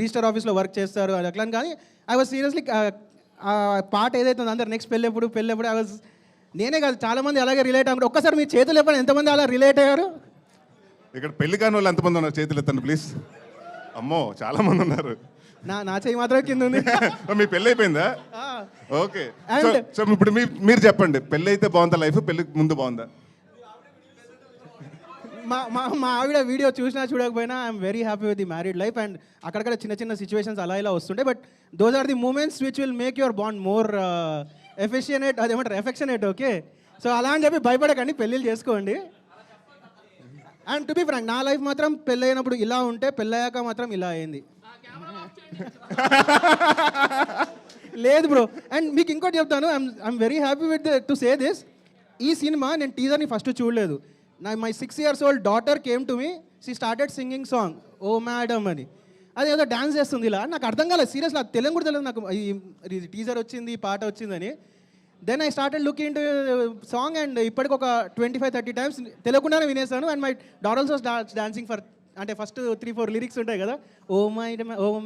రిజిస్టర్ ఆఫీస్లో వర్క్ చేస్తారు అది అట్లా కానీ ఐ వాజ్ సీరియస్లీ పార్ట్ ఏదైతే ఉందో అందరు నెక్స్ట్ పెళ్ళెప్పుడు ఐ వాజ్, నేనే కాదు చాలామంది అలాగే రిలేట్ అవ్వడం. ఒక్కసారి మీ చేతులు ఎప్పుడు ఎంతమంది అలా రిలేట్ అయ్యారు? ఇక్కడ పెళ్లి కాని వాళ్ళు ఎంతమంది ఉన్నారు చేతులు ఎత్తండి ప్లీజ్. అమ్మో చాలా మంది ఉన్నారు. నా చేయి మాత్రం కింద ఉంది. మీ పెళ్ళి అయిపోయిందా? ఓకే. సో ఇప్పుడు మీరు చెప్పండి, పెళ్ళి అయితే బాగుందా లైఫ్, పెళ్ళికి ముందు బాగుందా? మా ఆవిడ వీడియో చూసినా చూడకపోయినా I am very happy with the married life. And అక్కడక్కడ చిన్న సిచ్యువేషన్స్ అలా ఇలా వస్తుంటాయి, but those are the moments which will make your bond more affectionate. Okay, so అలా అని చెప్పి భయపడకండి, పెళ్ళిళ్ళు చేసుకోండి. అండ్ టు బి ఫ్రాంక్, నా లైఫ్ మాత్రం పెళ్ళైనప్పుడు ఇలా ఉంటే పెళ్ళయ్యాక మాత్రం ఇలా అయింది. లేదు బ్రో. అండ్ మీకు ఇంకోటి చెప్తాను, I am very happy with to say this. ఈ సినిమా నేను టీజర్ని ఫస్ట్ చూడలేదు. My 6 years old daughter came to me, she started singing song O madam అని. అది ఏదో డాన్స్ చేస్తుంది ఇలా, నాకు అర్థం కాలేదు సీరియస్లీ, అది తెలుగు కూడా తెలియదు నాకు ఈ టీజర్ వచ్చింది పాట వచ్చిందని. Then I started looking to song and ఇప్పటికి ఒక 25-30 times తెలియకుండానే వినేసాను. And my daughter also dancing for, అంటే ఫస్ట్ 3-4 లిరిక్స్ ఉంటాయి కదా, ఓ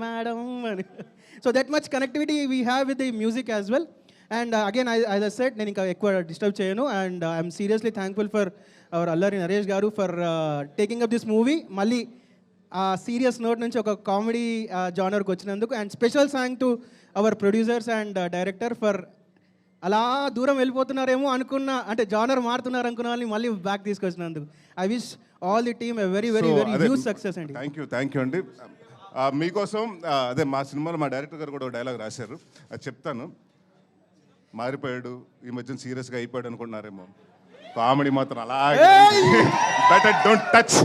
మేడమ్ అని. So that much connectivity we have with the music as well. And again as I said, నేను ఇంకా ఎక్కువ డిస్టర్బ్ చేయను. And I'm seriously thankful for our Allari Naresh garu for taking up this movie. మళ్ళీ ఆ సీరియస్ నోట్ నుంచి ఒక comedy జానర్కి వచ్చినందుకు. And special thank to our producers and director for అలా దూరం వెళ్ళిపోతున్నారేమో అనుకున్న, అంటే జానర్ మారుతున్నారు అనుకున్న వాళ్ళని మళ్ళీ బ్యాక్ తీసుకొచ్చినందుకు. I wish all the team a very very very huge success అండి. థ్యాంక్ యూ అండి. మీకోసం అదే మా సినిమాలో మా డైరెక్టర్ గారు కూడా ఒక డైలాగ్ రాశారు, అది చెప్తాను. మారిపోయాడు, ఈ మధ్యన సీరియస్గా అయిపోయాడు అనుకుంటున్నారేమో, కామెడీ మాత్రం అలాగే బెటర్ డోంట్ టచ్.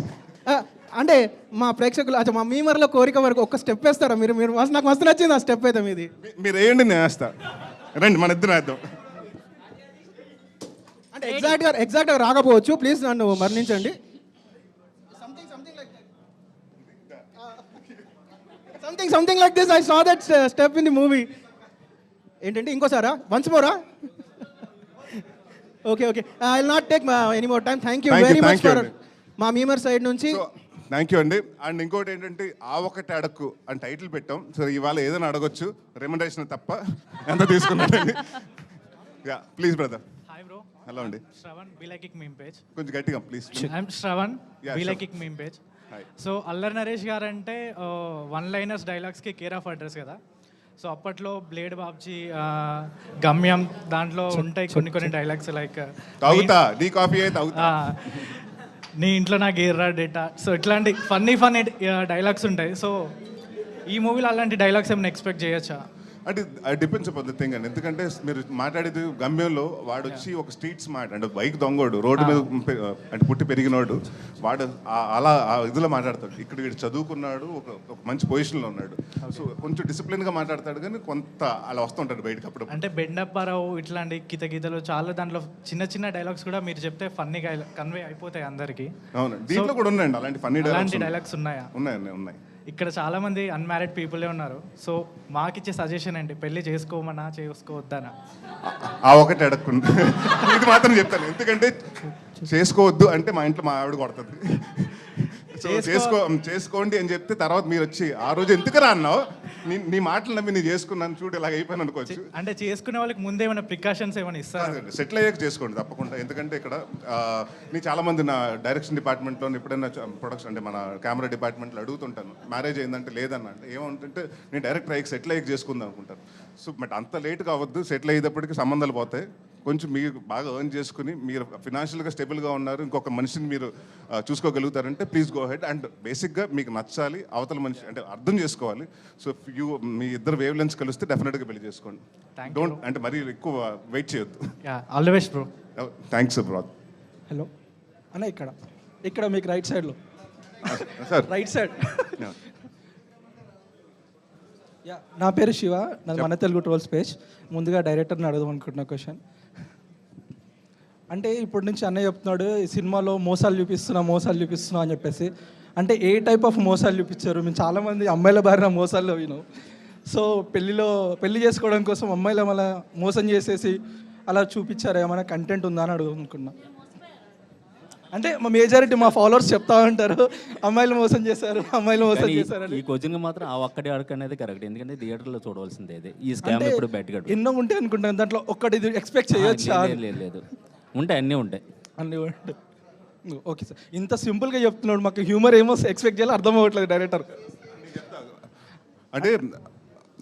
అంటే మా ప్రేక్షకులు మా మీమర్లో కోరిక వరకు ఒక స్టెప్ వేస్తారా మీరు? నాకు మస్తు నచ్చింది ఆ స్టెప్ అయితే మీది. మీరు వేయండి, నేను వేస్తా. రండి మన ఇద్దరు వేద్దాం. అంటే ఎగ్జాక్ట్గా రాకపోవచ్చు, ప్లీజ్ నన్ను మరణించండి. Something like this I saw that step in the movie. ఏంటంటే ఇంకోసారా? వన్స్ మోరా? Okay I will not take any more time. Thank you Thank you, very much thank you for అండి. మా మీమర్ సైడ్ నుంచి. Thank you అండి. And ఇంకోటి ఏంటంటే ఆ ఒకటి అడక్కు అని టైటిల్ పెట్టాం. సో ఇవాళ ఏదైనా అడగొచ్చు, రెమ్యునరేషన్ తప్ప ఎంత తీసుకున్నారండి. Yeah please brother. Hi bro, hello అండి. శ్రవణ్ వి లైక్ ఇక్ మీమ్ పేజ్. కొంచెం గట్టిగా please. I'm Shravan Yeah, we sure. Like ఇక్ meme page. Hi. So Allari Naresh garu అంటే వన్ లైనర్స్ డైలాగ్స్కి కేర్ ఆఫ్ అడ్రస్ కదా. సో అప్పట్లో బ్లేడ్ బాబ్జీ, గమ్యం దాంట్లో ఉంటాయి కొన్ని డైలాగ్స్ లైక్ తాగుతా నీ కాఫీ అయితే తాగుతా. నీ ఇంట్లో నాకు ఎర్రా డేటా. సో ఇట్లాంటి ఫన్నీ డైలాగ్స్ ఉంటాయి. సో ఈ మూవీలో అలాంటి డైలాగ్స్ ఏమైనా ఎక్స్పెక్ట్ చేయొచ్చా? అంటే డిపెండ్స్ అపాన్ ద థింగ్ అండి. ఎందుకంటే మీరు మాట్లాడేది గమ్యంలో వాడు వచ్చి ఒక స్ట్రీట్ స్మార్ట్ అంటే బైక్ దొంగోడు, రోడ్డు మీద అంటే పుట్టి పెరిగినోడు వాడు అలా ఆ ఇదిలో మాట్లాడతాడు. ఇక్కడ వీడు చదువుకున్నాడు, ఒక మంచి పొజిషన్లో ఉన్నాడు. సో కొంచెం డిసిప్లిన్గా మాట్లాడతాడు, కానీ కొంత అలా వస్తుంటాడు బయటకు అప్పుడు. అంటే బెండప్పారావు ఇట్లాంటి గీతలు చాలా దాంట్లో చిన్న డైలాగ్స్ కూడా మీరు చెప్తే ఫన్నీగా కన్వే అయిపోతాయి అందరికీ. అవును, దీంట్లో కూడా ఉన్నాయండి అలాంటి ఫన్నీ డైలాగ్స్ ఉన్నాయా? ఉన్నాయి. ఇక్కడ చాలా మంది అన్మ్యారీడ్ పీపులే ఉన్నారు. సో మాకిచ్చే సజెషన్ ఏంటి, పెళ్లి చేసుకోమన్నా చేసుకోవద్దనా? ఆ ఒకటి అడగకుండా ఇది మాత్రం చెప్తాను. ఎందుకంటే చేసుకోవద్దు అంటే మా ఇంట్లో మా ఆవిడ కొడుతుంది. సో చేసుకోండి అని చెప్తే తర్వాత మీరు వచ్చి ఆ రోజు ఎందుకురా అన్నావు, నీ మాటలు నమ్మి నేను చేసుకున్నాను చూడు ఇలాగ అయిపోయాను అనుకోవచ్చు. అంటే చేసుకునే వాళ్ళకి ముందే ఏమైనా ప్రికాషన్స్ ఏమైనా ఇస్తారు? సెటిల్ అయ్యాక చేసుకోండి తప్పకుండా. ఎందుకంటే ఇక్కడ నేను చాలా మంది నా డైరెక్షన్ డిపార్ట్మెంట్లో ఎప్పుడైనా ప్రొడక్షన్ అంటే మన కెమెరా డిపార్ట్మెంట్లో అడుగుతుంటాను, మ్యారేజ్ అయిందంటే లేదన్న అంటే ఏమంటుంటే నేను డైరెక్టర్ అయ్యి సెటిల్ అయ్యాక చేసుకుందాం అనుకుంటాను. సో బట్ అంత లేట్గా అవ్వద్దు, సెటిల్ అయ్యేటప్పటికి సంబంధాలు పోతాయి. కొంచెం మీరు బాగా ఎర్న్ చేసుకుని మీరు ఫినాన్షియల్గా స్టేబుల్గా ఉన్నారు, ఇంకొక మనిషిని మీరు చూసుకోగలుగుతారంటే ప్లీజ్ గో హెడ్. అండ్ బేసిక్గా మీకు నచ్చాలి, అవతల మనిషి అంటే అర్థం చేసుకోవాలి. సో మీ ఇద్దరు వేవ్ లెన్స్ కలిస్తే డెఫినెట్గా పెళ్లి చేసుకోండి. డోంట్ అంటే మరీ ఎక్కువ వెయిట్ చేయొద్దు. All the best bro. Thanks bro. Hello అన్న, ఇక్కడ మీకు రైట్ సైడ్లో సార్ రైట్ సైడ్. నా పేరు శివ, నాది మన తెలుగు ట్రోల్స్ పేజ్. ముందుగా డైరెక్టర్ని అడుగుదాం అనుకుంటున్న క్వశ్చన్ అంటే ఇప్పటి నుంచి అన్నయ్య చెప్తున్నాడు ఈ సినిమాలో మోసాలు చూపిస్తున్నా అని చెప్పేసి. అంటే ఏ టైప్ ఆఫ్ మోసాలు చూపించారు? మేము చాలామంది అమ్మాయిల బారిన మోసాల్లో విన్నాం. సో పెళ్లి చేసుకోవడం కోసం అమ్మాయిల మళ్ళీ మోసం చేసేసి అలా చూపించారు, ఏమైనా కంటెంట్ ఉందా అని అడుగునుకున్నా. అంటే మా మెజారిటీ మా ఫాలోవర్స్ చెప్తా ఉంటారు అమ్మాయిలు మోసం చేశారు. ఈ కోచింగ్ మాత్రం ఆ ఒక్కటి అడక అనేది కరెక్ట్. ఎందుకంటే థియేటర్లో చూడవలసిందే ఇది. ఈ స్కామ్ ఇప్పుడు బయటకు ఎన్నో ఉంటాయి అనుకుంటాను, దాంట్లో ఒక్కటి ఎక్స్పెక్ట్ చేయొచ్చా? లేదు ఉంటాయి, అన్నీ ఉంటాయి. ఓకే సార్, ఇంత సింపుల్గా చెప్తున్నాడు, మాకు హ్యూమర్ ఏమో ఎక్స్పెక్ట్ చేయాలి అర్థం అవ్వట్లేదు డైరెక్టర్. అంటే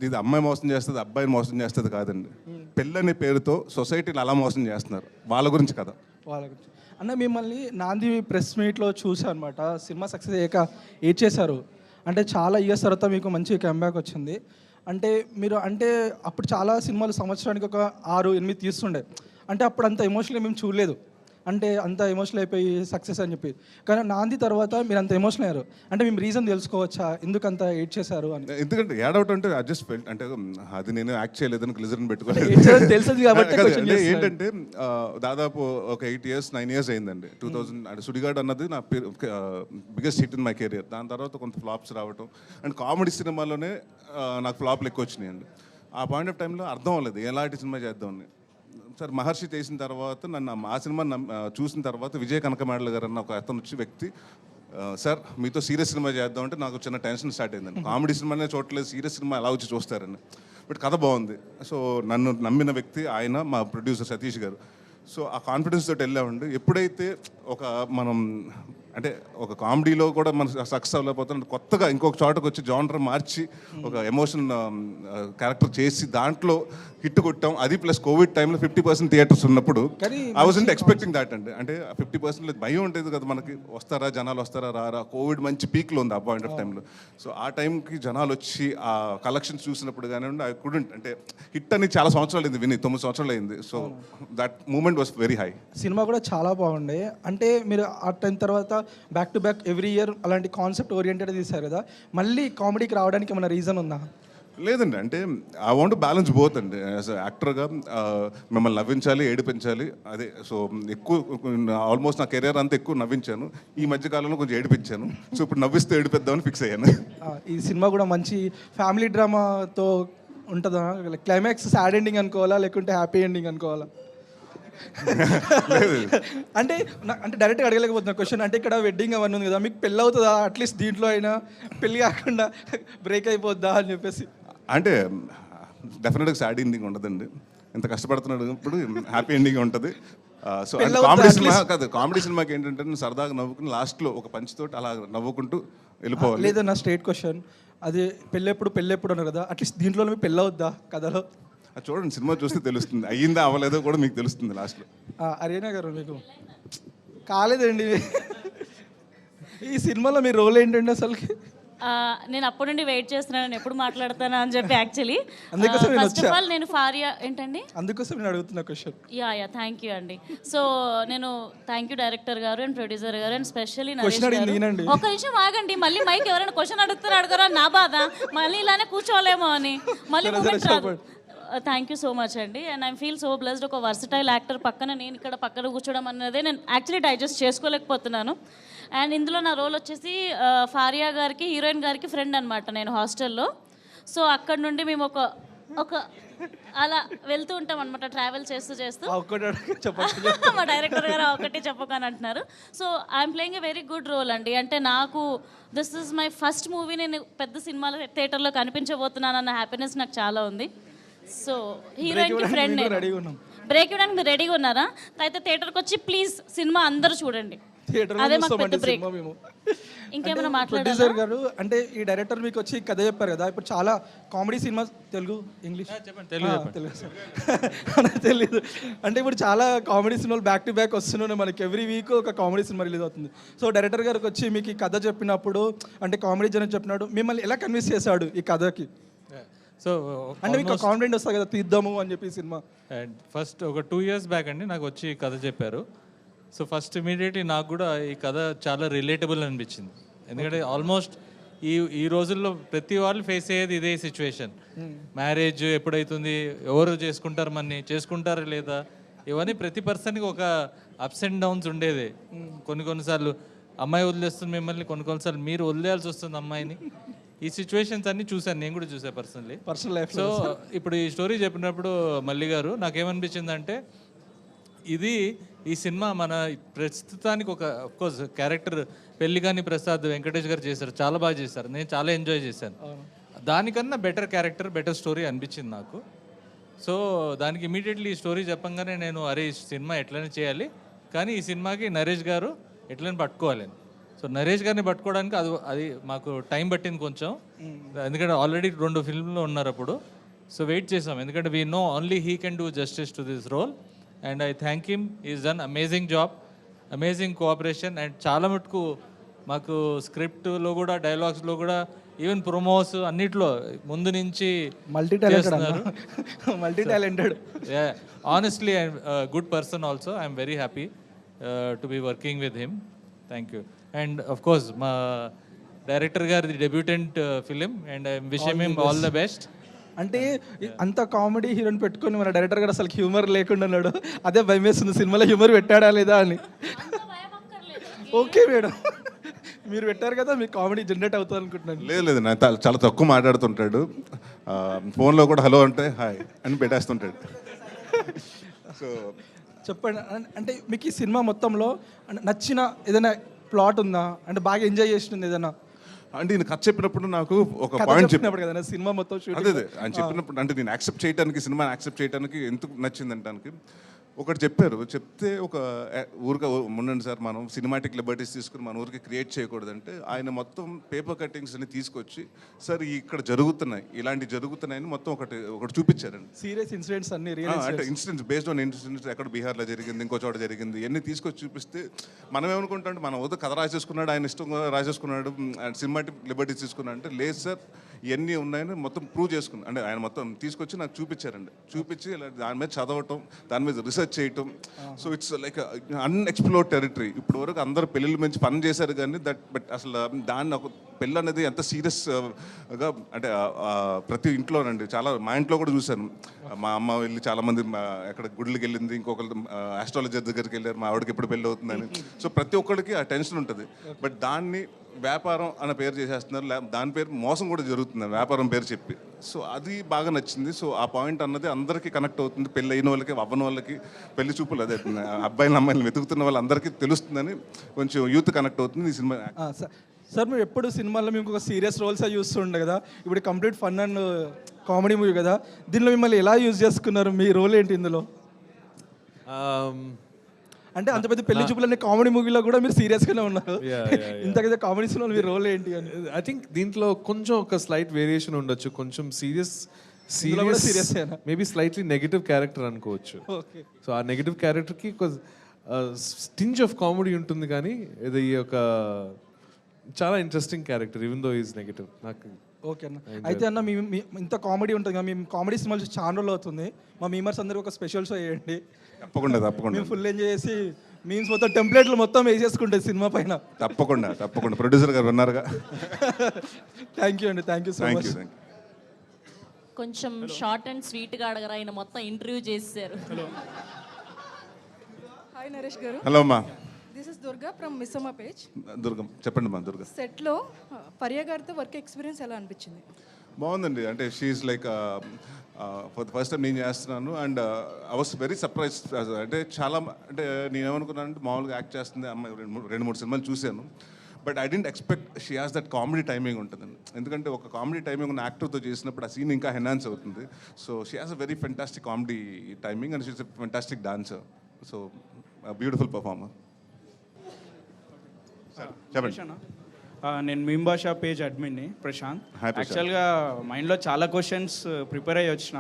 ఇది అమ్మాయి మోసం చేస్తుంది, అబ్బాయిని మోసం చేస్తుంది కాదండి. పెళ్ళనే పేరుతో సొసైటీని అలా మోసం చేస్తున్నారు, వాళ్ళ గురించి కదా. వాళ్ళ గురించి అన్న, మిమ్మల్ని నాంది ప్రెస్ మీట్లో చూసా అనమాట. సినిమా సక్సెస్ అయ్యాక ఏడ్ చేశారు. అంటే చాలా ఇయర్స్ తర్వాత మీకు మంచి కంబ్యాక్ వచ్చింది. అంటే మీరు అంటే అప్పుడు చాలా సినిమాలు సంవత్సరానికి ఒక 6-8 తీస్తుండే. అంటే అప్పుడు అంత ఎమోషనల్ మేము చూడలేదు, అంటే అంత ఎమోషనల్ అయిపోయి సక్సెస్ అని చెప్పి. కానీ నాంది తర్వాత మీరు అంత ఎమోషనల్ అయ్యారు. అంటే మేము రీజన్ తెలుసుకోవచ్చా ఎందుకు అంత ఏడ్ చేశారు అని? ఎందుకంటే ఏడౌట్ అంటే అడ్జస్ట్ ఫెల్ట్ అంటే అది నేను యాక్ట్ చేయలేదని గ్లిజరిన్ పెట్టుకోలేదు. తెలుసు కాబట్టి ఏంటంటే దాదాపు ఒక 8 years 9 years అయిందండి. 2000 అంటే సుడిగాడు అన్నది నా biggest hit in my career. దాని తర్వాత కొంత ఫ్లాప్స్ రావటం అండ్ కామెడీ సినిమాలోనే నాకు ఫ్లాప్లు ఎక్కువ వచ్చినాయండి. ఆ పాయింట్ ఆఫ్ టైంలో అర్థం అవ్వలేదు ఎలాంటి సినిమా చేద్దామని. సార్ మహర్షి చేసిన తర్వాత నన్ను ఆ సినిమా చూసిన తర్వాత విజయ్ కనకమేడల గారు అన్న ఒక అతను వచ్చి వ్యక్తి, సార్ మీతో సీరియస్ సినిమా చేద్దామంటే నాకు చిన్న టెన్షన్ స్టార్ట్ అయిందండి. కామెడీ సినిమానే చూడలేదు, సీరియస్ సినిమా ఎలా వచ్చి చూస్తారని. బట్ కథ బాగుంది. సో నన్ను నమ్మిన వ్యక్తి ఆయన, మా ప్రొడ్యూసర్ సతీష్ గారు. సో ఆ కాన్ఫిడెన్స్ తోటి వెళ్ళామండి. ఎప్పుడైతే మనం అంటే ఒక కామెడీలో కూడా మనం సక్సెస్ అవ్వలేకపోతే కొత్తగా ఇంకొక చోటకు వచ్చి జానర్ మార్చి ఒక ఎమోషన్ క్యారెక్టర్ చేసి దాంట్లో హిట్ కొట్టాం. అది ప్లస్ కోవిడ్ టైంలో 50% థియేటర్స్ ఉన్నప్పుడు ఐ వాజంట్ ఎక్స్పెక్టింగ్ దాట్ అండి. అంటే 50% భయం ఉంటుంది కదా మనకి, వస్తారా జనాలు వస్తారా రారా. కోవిడ్ మంచి పీక్లో ఉంది ఆ పాయింట్ ఆఫ్ టైంలో. సో ఆ టైంకి జనాలు వచ్చి ఆ కలెక్షన్స్ చూసినప్పుడు కానివ్వండి, ఐ కుడెంట్ అంటే హిట్ అని చాలా సంవత్సరాలు అయింది, 9 సంవత్సరాలు అయింది. So that moment was very high. Cinema కూడా చాలా బాగుండే. అంటే మీరు ఆ టైం తర్వాత back to back every year అలాంటి కాన్సెప్ట్ ఓరియంటెడ్ తీశారు కదా, మళ్ళీ కామెడీకి రావడానికి ఏమైనా రీజన్ ఉందా? లేదండి, అంటే ఐ వాంట్ బ్యాలెన్స్ బోత్ అండి. యాజ్ యాక్టర్గా మిమ్మల్ని నవ్వించాలి, ఏడిపించాలి. అదే సో ఎక్కువ ఆల్మోస్ట్ నా కెరీర్ అంతా ఎక్కువ నవ్వించాను. ఈ మధ్యకాలంలో కొంచెం ఏడిపించాను. సో ఇప్పుడు నవ్విస్తూ ఏడిపిద్దామని ఫిక్స్ అయ్యాను. ఈ సినిమా కూడా మంచి ఫ్యామిలీ డ్రామాతో ఉంటుందా? క్లైమాక్స్ సాడ్ ఎండింగ్ అనుకోవాలా లేకుంటే హ్యాపీ ఎండింగ్ అనుకోవాలా? అంటే అంటే డైరెక్ట్గా అడగలేకపోతున్నా క్వశ్చన్. అంటే ఇక్కడ వెడ్డింగ్ అవన్నీ ఉంది కదా, మీకు పెళ్ళి అవుతుందా అట్లీస్ట్ దీంట్లో అయినా, పెళ్ళి కాకుండా బ్రేక్ అయిపోద్దా అని చెప్పేసి? అంటే డెఫినెట్గా సాడ్ ఎండింగ్ ఉండదండి. ఎంత కష్టపడుతున్నాడు ఇప్పుడు హ్యాపీ ఎండింగ్ ఉంటుంది. సో అంటే కామెడీ సినిమా కాదు, కామెడీ సినిమాకి ఏంటంటే నువ్వు సరదాగా నవ్వుకుని లాస్ట్లో ఒక పంచుతోటి అలా నవ్వుకుంటూ వెళ్ళిపోవాలి. లేదన్నా స్ట్రైట్ క్వశ్చన్, అది పెళ్ళెప్పుడు అన్నారు కదా, అట్లీస్ట్ దీంట్లో మీకు పెళ్ళి అవుద్దా కథలో? అది చూడండి, సినిమా చూస్తే తెలుస్తుంది, అయ్యిందా అవ్వలేదో కూడా మీకు తెలుస్తుంది లాస్ట్లో. అరేనా గారు మీకు కాలేదండి ఈ సినిమాలో మీ రోల్ ఏంటండి అసలుకి? నేను అప్పటి నుండి వెయిట్ చేస్తున్నాను, నేను ఎప్పుడు మాట్లాడతానా అని చెప్పి. యాక్చువల్లీ అందుకోసం నేను ఫస్ట్ ఆఫ్ ఆల్ నేను ఫారియా ఏంటండి, అందుకోసం నేను అడుగుతున్నా క్వశ్చన్. యా థ్యాంక్ యూ అండి. సో నేను థ్యాంక్ యూ డైరెక్టర్ గారు అండ్ ప్రొడ్యూసర్ గారు అండ్ స్పెషల్లీ ఒక నిమిషం ఆగండి, మళ్ళీ మైక్ ఎవరైనా క్వశ్చన్ అడుగుతారా నా బాధ, మళ్ళీ ఇలానే కూర్చోలేమో అని మళ్ళీ మూమెంట్ రాదు. థ్యాంక్ యూ సో మచ్ అండి. And I feel so blessed, ఒక వర్సటైల్ యాక్టర్ పక్కన నేను ఇక్కడ పక్కన కూర్చోవడం అన్నదే నేను యాక్చువల్లీ డైజెస్ట్ చేసుకోలేకపోతున్నాను. అండ్ ఇందులో నా రోల్ వచ్చేసి ఫారియా గారికి, హీరోయిన్ గారికి ఫ్రెండ్ అనమాట నేను హాస్టల్లో. సో అక్కడ నుండి మేము ఒక అలా వెళ్తూ ఉంటాం అనమాట, ట్రావెల్ చేస్తూ మా డైరెక్టర్ గారు ఒకటి చెప్పకని అంటున్నారు. So I am playing a very good role అండి. అంటే నాకు this is my first movie, నేను పెద్ద సినిమాలో థియేటర్లో కనిపించబోతున్నాను అన్న హ్యాపీనెస్ నాకు చాలా ఉంది. సో హీరోయిన్కి ఫ్రెండ్, బ్రేక్ ఇవ్వడానికి మీరు రెడీగా ఉన్నారా? అయితే థియేటర్కి వచ్చి ప్లీజ్ సినిమా అందరూ చూడండి, అదే మాకు పెద్ద బ్రేక్. ఇంకేమైనా మాట్లాడారు గారు? అంటే ఈ డైరెక్టర్ మీకు వచ్చి కథ చెప్పారు కదా, ఇప్పుడు చాలా కామెడీ సినిమా, తెలుగు ఇంగ్లీష్ తెలియదు అంటే ఇప్పుడు చాలా కామెడీ సినిమాలు బ్యాక్ టు బ్యాక్ వస్తున్నాయి మనకి, ఎవ్రీ వీక్ ఒక కామెడీ సినిమా రిలీజ్ అవుతుంది. సో డైరెక్టర్ గారికి వచ్చి మీకు ఈ కథ చెప్పినప్పుడు, అంటే కామెడీ జనం చెప్పినాడు, మిమ్మల్ని ఎలా కన్విన్స్ చేశాడు ఈ కథకి? సో అంటే మీకు కాన్ఫిడెంట్ వస్తుంది కదా తీద్దాము అని చెప్పి సినిమా? అండ్ ఫస్ట్ ఒక 2 years బ్యాక్ అండి నాకు వచ్చి కథ చెప్పారు. సో ఫస్ట్ ఇమీడియట్లీ నాకు కూడా ఈ కథ చాలా రిలేటబుల్ అనిపించింది. ఎందుకంటే ఆల్మోస్ట్ ఈ రోజుల్లో ప్రతి వాళ్ళు ఫేస్ అయ్యేది ఇదే సిచ్యువేషన్. మ్యారేజ్ ఎప్పుడైతుంది, ఎవరు చేసుకుంటారు, మన్ని చేసుకుంటారా లేదా, ఇవన్నీ ప్రతి పర్సన్కి ఒక అప్స్ అండ్ డౌన్స్ ఉండేదే. కొన్నిసార్లు అమ్మాయి వదిలేస్తుంది మిమ్మల్ని, కొన్నిసార్లు మీరు వదిలేయాల్సి వస్తుంది అమ్మాయిని. ఈ సిచ్యువేషన్స్ అన్ని చూశాను, నేను కూడా చూసాను పర్సనల్ లైఫ్. సో ఇప్పుడు ఈ స్టోరీ చెప్పినప్పుడు మల్లి గారు నాకేమనిపించింది అంటే, ఈ సినిమా మన ప్రస్తుతానికి ఒక అఫ్కోర్స్ క్యారెక్టర్ పెళ్లిగాని ప్రసాద్ వెంకటేష్ గారు చేశారు, చాలా బాగా చేశారు, నేను చాలా ఎంజాయ్ చేశాను. దానికన్నా బెటర్ క్యారెక్టర్, బెటర్ స్టోరీ అనిపించింది నాకు. సో దానికి ఇమీడియట్లీ ఈ స్టోరీ చెప్పంగానే నేను అరే ఈ సినిమా ఎట్లనే చేయాలి, కానీ ఈ సినిమాకి నరేష్ గారు ఎట్లనే పట్టుకోవాలి. సో నరేష్ గారిని పట్టుకోవడానికి అది మాకు టైం పట్టింది కొంచెం, ఎందుకంటే ఆల్రెడీ 2 ఫిల్మ్లో ఉన్నారు అప్పుడు. సో వెయిట్ చేసాం, ఎందుకంటే we know only he can do justice to this role. And I thank him, is done amazing job, amazing cooperation. And చాలా మటుకు మాకు స్క్రిప్ట్లో కూడా, డైలాగ్స్లో కూడా, ఈవెన్ ప్రొమోస్ అన్నిట్లో ముందు నుంచి multi talented. Honestly good person also. I am very happy to be working with him. Thank you. And of course మా డైరెక్టర్ గారిది debutante film, and I wish him all the best. అంటే అంత comedy హీరోని పెట్టుకొని మన డైరెక్టర్ గారు అసలు humour లేకుండా ఉన్నాడు, అదే భయం వేస్తుంది సినిమాలో హ్యూమర్ పెట్టాడా లేదా అని. ఓకే మేడం, మీరు పెట్టారు కదా, మీకు కామెడీ జనరేట్ అవుతుంది అనుకుంటున్నాను. లేదు నాకు చాలా తక్కువ మాట్లాడుతుంటాడు, ఫోన్లో కూడా హలో అంటే హాయ్ అని పెట్టేస్తుంటాడు. సో చెప్పండి, అంటే మీకు ఈ సినిమా మొత్తంలో నచ్చిన ఏదైనా ప్లాట్ ఉందా, అంటే బాగా ఎంజాయ్ చేస్తుంది ఏదైనా? అంటే నేను కథ చెప్పినప్పుడు నాకు ఒక పాయింట్ చెప్పినప్పుడు కదా సినిమా మొత్తం అదే ఆయన చెప్పినప్పుడు, అంటే నేను యాక్సెప్ట్ చేయడానికి, సినిమాని యాక్సెప్ట్ చేయడానికి ఎందుకు నచ్చింది అంటానికి ఒకటి చెప్పారు. చెప్తే ఒక ఊరికే ఉండండి సార్, మనం సినిమాటిక్ లిబర్టీస్ తీసుకుని మన ఊరికి క్రియేట్ చేయకూడదంటే, ఆయన మొత్తం పేపర్ కట్టింగ్స్ అని తీసుకొచ్చి సార్ ఇక్కడ జరుగుతున్నాయి, ఇలాంటివి జరుగుతున్నాయని మొత్తం ఒకటి చూపించారండి. సీరియస్ ఇన్సిడెంట్స్ అన్ని, అంటే ఇన్సిడెంట్స్ బేస్డ్ ఆన్ ఇన్సిడెంట్స్, ఎక్కడ బీహార్లో జరిగింది, ఇంకో చోట జరిగింది, ఇవన్నీ తీసుకొచ్చి చూపిస్తే మనం ఏమనుకుంటాం, మన వద్ద కథ రాసేసుకున్నాడు, ఆయన ఇష్టంగా రాసేసుకున్నాడు, సినిమాటిక్ లిబర్టీస్ తీసుకున్నాడు అంటే, లేదు సార్ ఇవన్నీ ఉన్నాయని మొత్తం ప్రూవ్ చేసుకున్నాను. అంటే ఆయన మొత్తం తీసుకొచ్చి నాకు చూపించారండి, చూపించి దాని మీద చదవటం, దాని మీద రీసెర్చ్ చేయటం. So it's like unexplored territory. ఇప్పుడు వరకు అందరూ పెళ్ళిళ్ళ మంచి పని చేశారు కానీ బట్ అసలు దాన్ని ఒక పెళ్ళి అనేది ఎంత సీరియస్గా, అంటే ప్రతి ఇంట్లోనండి, చాలా మా ఇంట్లో కూడా చూశాను. మా అమ్మ వెళ్ళి చాలామంది ఎక్కడ గుళ్ళకి వెళ్ళింది, ఇంకొకరు ఆస్ట్రాలజర్ దగ్గరికి వెళ్ళారు, మా ఆవిడకి ఎప్పుడు పెళ్ళి అవుతుందని. సో ప్రతి ఒక్కరికి ఆ టెన్షన్ ఉంటుంది. బట్ దాన్ని వ్యాపారం అనే పేరు చేసేస్తున్నారు, దాని పేరు మోసం కూడా జరుగుతుంది వ్యాపారం పేరు చెప్పి. సో అది బాగా నచ్చింది. సో ఆ పాయింట్ అన్నది అందరికీ కనెక్ట్ అవుతుంది, పెళ్ళి అయిన వాళ్ళకి అవ్వని వాళ్ళకి, పెళ్లి చూపులు అదే అబ్బాయిలు అమ్మాయిలు వెతుకుతున్న వాళ్ళందరికీ తెలుస్తుందని కొంచెం యూత్ కనెక్ట్ అవుతుంది ఈ సినిమా. సార్ మీరు ఎప్పుడు సినిమాల్లో మేము ఒక సీరియస్ రోల్స్ చూస్తుండే కదా, ఇప్పుడు complete fun and comedy movie కదా, దీనిలో మిమ్మల్ని ఎలా యూజ్ చేసుకున్నారు, మీ రోల్ ఏంటి ఇందులో? అంటే అంత పెద్ద పెళ్లి చూపులు అనే కామెడీ మూవీలో కూడా మీరు సీరియస్గానే ఉన్నారు, ఇంతకైతే కామెడీ సినిమాలో మీ రోల్ ఏంటి అని? ఐ థింక్ దీంట్లో కొంచెం ఒక స్లైట్ వేరియేషన్ ఉండొచ్చు, కొంచెం serious maybe slightly negative character అనుకోవచ్చు. సో ఆ నెగిటివ్ క్యారెక్టర్కి స్టింజ్ ఆఫ్ కామెడీ ఉంటుంది, కానీ ఇది ఒక చాలా interesting character even though is negative. నాకు ఓకే అన్న. అయితే అన్న మీ ఇంత కామెడీ ఉంటుంది కదా, మేము కామెడీ సినిమాలు చూసి చాలా రోజులు అవుతుంది, మా మీమర్స్ అందరికీ ఒక స్పెషల్ షో చేయండి. తప్పకుండా తప్పకుండా. మేము ఫుల్ ఎంజాయ్ చేసి మీన్స్ మొత్తం టెంప్లెట్లు మొత్తం వేసేసుకుంటాయి సినిమా పైన. తప్పకుండా తప్పకుండా. ప్రొడ్యూసర్ గారు ఉన్నారుగా. థ్యాంక్ యూ అండి, థ్యాంక్ యూ సో మచ్. కొంచెం షార్ట్ అండ్ స్వీట్గా అడగరా, ఆయన మొత్తం ఇంటర్వ్యూ చేశారు. హాయ్ నరేష్ గారు. హలో అమ్మా. This is Durga from Missamma page. దుర్గం చెప్పండి అమ్మా. దుర్గా సెట్లో పర్య గారితో వర్క్ ఎక్స్పీరియన్స్ ఎలా అనిపించింది? బాగుందండి. అంటే she's like for the first time నేను చేస్తున్నాను and I was very surprise. అంటే చాలా అంటే నేను ఏమనుకున్నానంటే మామూలుగా యాక్ట్ చేస్తుంది అమ్మాయి, 2-3 సినిమాలు చూశాను, but I didn't expect she has that comedy timing ఉంటుందండి. ఎందుకంటే ఒక కామెడీ టైమింగ్ ఉన్న యాక్టర్తో చేసినప్పుడు ఆ సీన్ ఇంకా ఎన్హాన్స్ అవుతుంది. So she has a very fantastic comedy timing and she is a fantastic dancer. So beautiful performer. చెప్పండి. నేను మీంబాషా పేజ్ అడ్మిన్ని ప్రశాంత్. యాక్చువల్గా మైండ్లో చాలా క్వశ్చన్స్ ప్రిపేర్ అయ్యి వచ్చిన,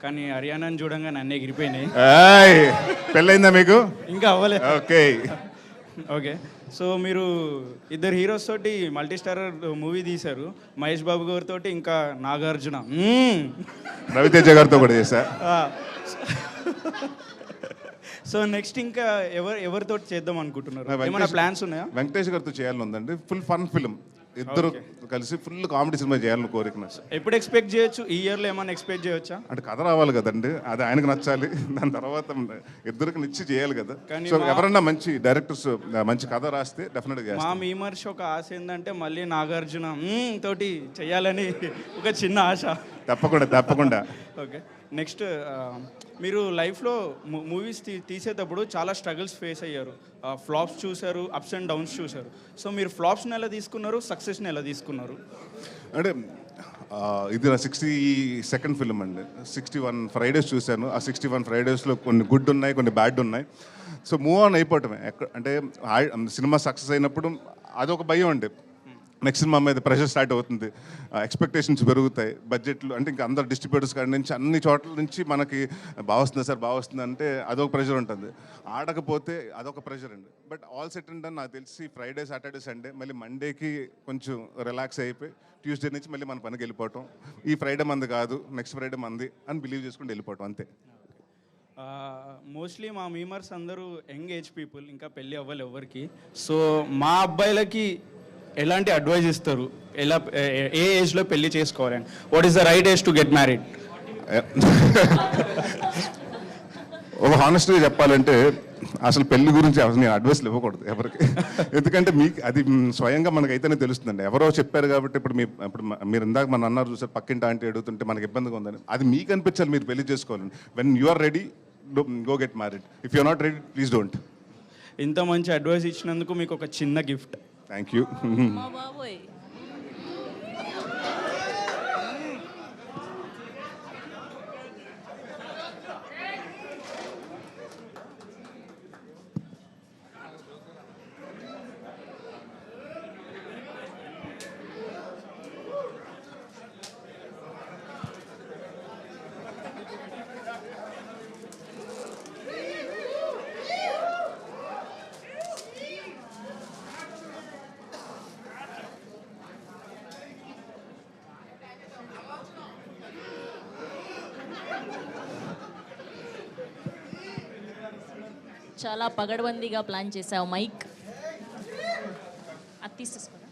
కానీ హర్యానాని చూడంగా నన్ను ఎగిరిపోయినాయి. పెళ్ళైందా మీకు? ఇంకా అవ్వలేదు. Okay okay. సో మీరు ఇద్దరు హీరోస్ తోటి మల్టీ స్టారర్ మూవీ తీశారు, మహేష్ బాబు గారితో ఇంకా నాగార్జున, రవితేజ గారితో కూడా చేశా. సో నెక్స్ట్ ఇంకా ఎవరితో చేద్దాం అనుకుంటున్నారు? ఏమైనా ప్లాన్స్ ఉన్నాయా? వెంకటేష్ గారితో చేయాలని ఉందండి. ఫుల్ ఫన్ ఫిల్మ్, ఇద్దరు కలిసి ఫుల్ కామెడీ సినిమా చేయాలని కోరిక. ఎప్పుడు ఎక్స్పెక్ట్ చేయొచ్చు? ఈ ఇయర్లో ఏమైనా ఎక్స్పెక్ట్ చేయొచ్చా? అంటే కథ రావాలి కదండి, అది ఆయనకు నచ్చాలి, దాని తర్వాత ఇద్దరికి నిచ్చి చేయాలి కదా. సో ఎవరన్నా మంచి డైరెక్టర్స్ మంచి కథ రాస్తే డెఫినెట్గా. మా మీమర్స్ ఒక ఆశ ఏంటంటే మళ్ళీ నాగార్జున తోటి చేయాలని ఒక చిన్న ఆశ. తప్పకుండా తప్పకుండా. ఓకే. నెక్స్ట్ మీరు లైఫ్లో మూవీస్ తీసేటప్పుడు చాలా స్ట్రగుల్స్ ఫేస్ అయ్యారు, ఫ్లాప్స్ చూశారు, అప్స్ అండ్ డౌన్స్ చూశారు. సో మీరు ఫ్లాప్స్ని ఎలా తీసుకున్నారు, సక్సెస్ని ఎలా తీసుకున్నారు? అంటే ఇది నా 62nd ఫిల్మ్ అండి. 61 ఫ్రైడేస్ చూశాను. ఆ 61 ఫ్రైడేస్లో కొన్ని గుడ్ ఉన్నాయి, కొన్ని బ్యాడ్ ఉన్నాయి. సో మూవ్ ఆన్ అయిపోవటమే. అంటే సినిమా సక్సెస్ అయినప్పుడు అదొక భయం అండి, నెక్స్ట్ సినిమా మీద ప్రెషర్ స్టార్ట్ అవుతుంది, ఎక్స్పెక్టేషన్స్ పెరుగుతాయి, బడ్జెట్లు అంటే ఇంకా అందరు డిస్ట్రిబ్యూటర్స్ కాడి నుంచి అన్ని చోట్ల నుంచి మనకి బాగా వస్తుంది సార్, బాగా వస్తుంది అంటే అదొక ప్రెషర్ ఉంటుంది, ఆడకపోతే అదొక ప్రెషర్ అండి. But all set and done నాకు తెలిసి ఫ్రైడే, సాటర్డే, సండే, మళ్ళీ మండేకి కొంచెం రిలాక్స్ అయిపోయి ట్యూస్డే నుంచి మళ్ళీ మన పనికి వెళ్ళిపోవటం. ఈ ఫ్రైడే మంది కాదు, నెక్స్ట్ ఫ్రైడే మంది అని బిలీవ్ చేసుకుంటూ వెళ్ళిపోవటం అంతే. మోస్ట్లీ మా మీమర్స్ అందరూ యంగ్ ఏజ్ పీపుల్, ఇంకా పెళ్ళి అవ్వాలి ఎవరికి. సో మా అబ్బాయిలకి ఎలాంటి అడ్వైజ్ ఇస్తారు, ఎలా ఏ ఏజ్లో పెళ్లి చేసుకోవాలని? What is the right age to get married? ఒక హానెస్ట్గా చెప్పాలంటే అసలు పెళ్లి గురించి అసలు నేను అడ్వైస్లు ఇవ్వకూడదు ఎవరికి. ఎందుకంటే మీకు అది స్వయంగా మనకైతేనే తెలుస్తుందండి. ఎవరో చెప్పారు కాబట్టి ఇప్పుడు మీరు ఇందాక మన అన్నారు చూసారు, పక్కింటి ఆంటీ అడుగుతుంటే మనకి ఇబ్బందిగా ఉందని, అది మీకు అనిపించాలి మీరు పెళ్లి చేసుకోవాలని. When you are ready go get married. If you are not ready please don't. ఇంత మంచి అడ్వైస్ ఇచ్చినందుకు మీకు ఒక చిన్న గిఫ్ట్. Thank you. బాబోయ్. చాలా పగడబందీగా ప్లాన్ చేసావు మైక్. అది తీసేసుకోరా.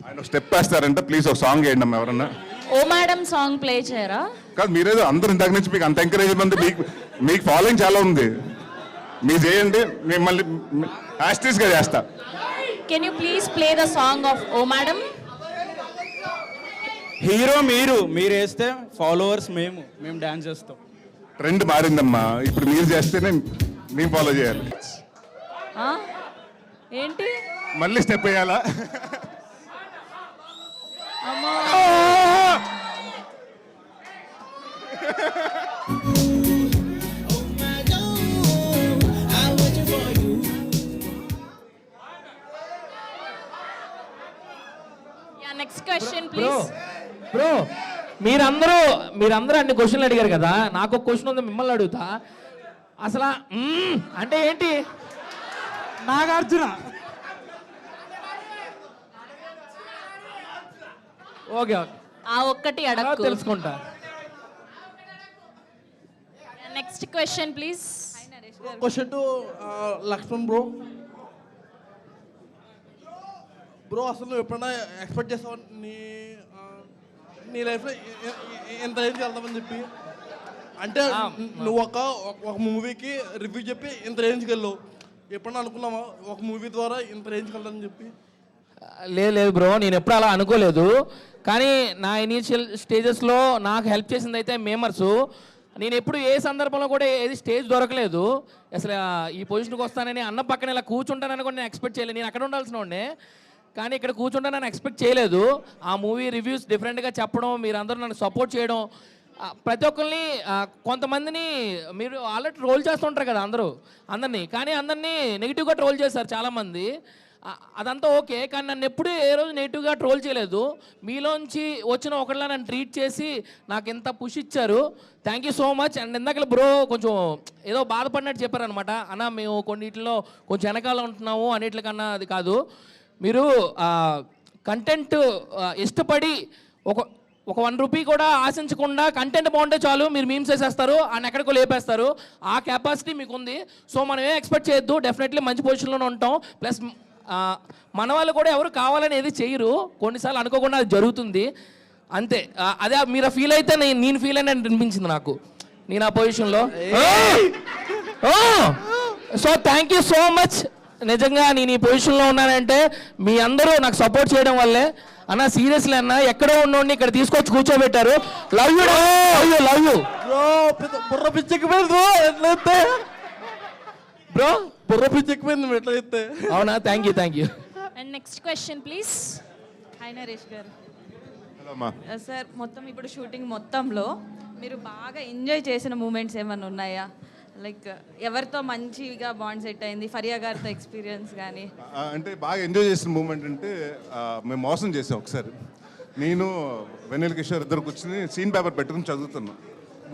ఆయన స్టెప్ వేస్తారంటే ప్లీజ్ ఒక సాంగ్ వేయండి అమ్మ ఎవరన్నా. ఓ మేడం సాంగ్ ప్లే చేయరా? కాదు మీరేదో అందరు ఇంతకు నుంచి మీకు అంత ఎంకరేజ్మెంట్, మీకు ఫాలోయింగ్ చాలా ఉంది, మీరు చేయండి. మిమ్మల్ని యాస్టీస్గా చేస్తా. Can you please play the song of O madam? Hero మీరు వేస్తే ఫాలోవర్స్ మేము డాన్స్ చేస్తాం. ట్రెండ్ మారిందమ్మా, ఇప్పుడు మీరు చేస్తేనే మేము ఫాలో చేయాలి. ఏంటి మళ్ళీ స్టెప్ వేయాలా? అమ్మా నెక్స్ట్ క్వశ్చన్ ప్లీజ్. బ్రో మీరందరూ అన్ని క్వశ్చన్లు అడిగారు కదా, నాకు ఒక క్వశ్చన్ ఉంది, మిమ్మల్ని అడుగుతా. అసలు అంటే ఏంటి? నాగార్జున. ఓకే ఆ ఒక్కటి అడగ తెలుసుకుంటా. Next question please. Question to Lakshman bro. Bro అసలు నువ్వు ఎప్పుడైనా ఎక్స్పెక్ట్ చేస్తావు నీ లైఫ్లో ఎంత రేంజ్కి వెళ్తామని చెప్పి? అంటే నువ్వు ఒక మూవీకి రివ్యూ చెప్పి ఇంత రేంజ్కి వెళ్ళావు, ఎప్పుడైనా అనుకున్నావా ఒక మూవీ ద్వారా ఇంత రేంజ్కి వెళ్తానని చెప్పి? లేదు బ్రో, నేను ఎప్పుడు అలా అనుకోలేదు. కానీ నా ఇనీషియల్ స్టేజెస్లో నాకు హెల్ప్ చేసింది అయితే మేమర్స్. నేను ఎప్పుడు ఏ సందర్భంలో కూడా ఏది స్టేజ్ దొరకలేదు. అసలు ఈ పొజిషన్కి వస్తానని అన్న పక్కన ఇలా కూర్చుంటానని కూడా నేను ఎక్స్పెక్ట్ చేయలేదు. నేను అక్కడ ఉండాల్సిన వాడినే, కానీ ఇక్కడ కూర్చుంటానని ఎక్స్పెక్ట్ చేయలేదు. ఆ మూవీ రివ్యూస్ డిఫరెంట్గా చెప్పడం, మీరందరూ నన్ను సపోర్ట్ చేయడం, ప్రతి ఒక్కరిని కొంతమందిని మీరు ఆల్రెడీ ట్రోల్ చేస్తుంటారు కదా అందరినీ, కానీ అందరినీ నెగిటివ్గా ట్రోల్ చేశారు చాలామంది. అదంతా ఓకే, కానీ నన్ను ఎప్పుడూ ఏ రోజు నెగిటివ్గా ట్రోల్ చేయలేదు. మీలోంచి వచ్చిన ఒకళ్ళ నన్ను ట్రీట్ చేసి నాకు ఎంత పుష్ ఇచ్చారు. Thank you so much. And ఇందాక బ్రో కొంచెం ఏదో బాధపడినట్టు చెప్పారనమాట. అన్న మేము కొన్నిటిలో కొంచెం వెనకాల ఉంటున్నాము, అన్నిటికన్నా అది కాదు. మీరు కంటెంట్ ఇష్టపడి ఒక 1 రూపీ కూడా ఆశించకుండా కంటెంట్ బాగుంటే చాలు, మీరు మీమ్స్ వేసేస్తారు, ఆయన ఎక్కడికో లేపేస్తారు. ఆ కెపాసిటీ మీకు ఉంది. సో మనం ఏం ఎక్స్పెక్ట్ చేయొద్దు, డెఫినెట్లీ మంచి పొజిషన్లోనే ఉంటాం. ప్లస్ మన వాళ్ళు కూడా ఎవరు కావాలని ఏది చేయరు, కొన్నిసార్లు అనుకోకుండా అది జరుగుతుంది అంతే. అదే మీరు ఫీల్ అయితే నేను ఫీల్ అయినా అనిపించింది నాకు, నేను ఆ పొజిషన్లో. So thank you so much. నిజంగా నేను ఈ పొజిషన్లో ఉన్నానంటే మీ అందరూ నాకు సపోర్ట్ చేయడం వల్లే. అన్న సీరియస్లీ అన్న, ఎక్కడో ఉన్నోడిని ఇక్కడ తీసుకొచ్చి కూర్చోబెట్టారు. లవ్ యూ లవ్ యూ బుర్ర పిచ్చెక్కిపోయింది ఎట్లయితే బ్రో, బుర్ర పిచ్చెక్కిపోయింది ఎట్లయితే. అవునా? Thank you. And next question please. Hi Naresh garu. Hello అమ్మా. సార్ మొత్తం ఇప్పుడు షూటింగ్ మొత్తంలో మీరు బాగా ఎంజాయ్ చేసిన మూమెంట్స్ ఏమైనా ఉన్నాయా? లైక్ ఎవరితో మంచిగా బాండ్ సెట్ అయింది, ఫరియా గారితో ఎక్స్పీరియన్స్ కానీ? అంటే బాగా ఎంజాయ్ చేసిన మూమెంట్ అంటే మేము మోసం చేసాం ఒకసారి. నేను వెన్నెల కిషోర్ ఇద్దరు కూర్చుని సీన్ పేపర్ పెట్టుకుని చదువుతున్నాం.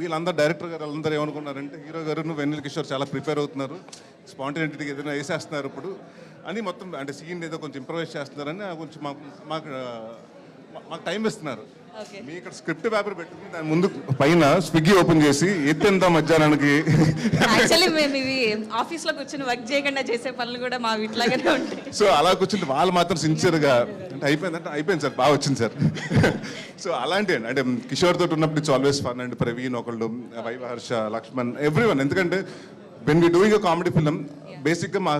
వీళ్ళందరూ డైరెక్టర్ గారు వాళ్ళందరూ ఏమనుకున్నారంటే హీరో గారు వెన్నెల కిషోర్ చాలా ప్రిపేర్ అవుతున్నారు, స్పాంటేనిటీకి ఏదైనా వేసేస్తున్నారు ఇప్పుడు అని, మొత్తం అంటే సీన్ ఏదో కొంచెం ఇంప్రవైజ్ చేస్తున్నారని కొంచెం మాకు టైం ఇస్తున్నారు. మీ ఇక్కడ స్క్రిప్ట్ పేపర్ పెట్టుకుని దాని ముందు పైన స్విగ్గీ ఓపెన్ చేసి ఎత్తెంత మధ్యాహ్నానికి. యాక్చువల్లీ మేము ఇవి ఆఫీస్లో కూర్చొని వర్క్ చేయకుండా చేసే పనులు కూడా మా ఇట్లాగానే ఉంటాయి. సో అలా కూర్చుంటే వాళ్ళు మాత్రం సిన్సియర్గా అంటే అయిపోయింది సార్, బాగా వచ్చింది సార్. సో అలాంటి అంటే కిషోర్ తోటి ఉన్నప్పుడు it's always fun. And Praveen ఒకళ్ళు, వైవహర్ష, లక్ష్మణ్, ఎవ్రీవన్. ఎందుకంటే when we doing a comedy film బేసిక్గా మా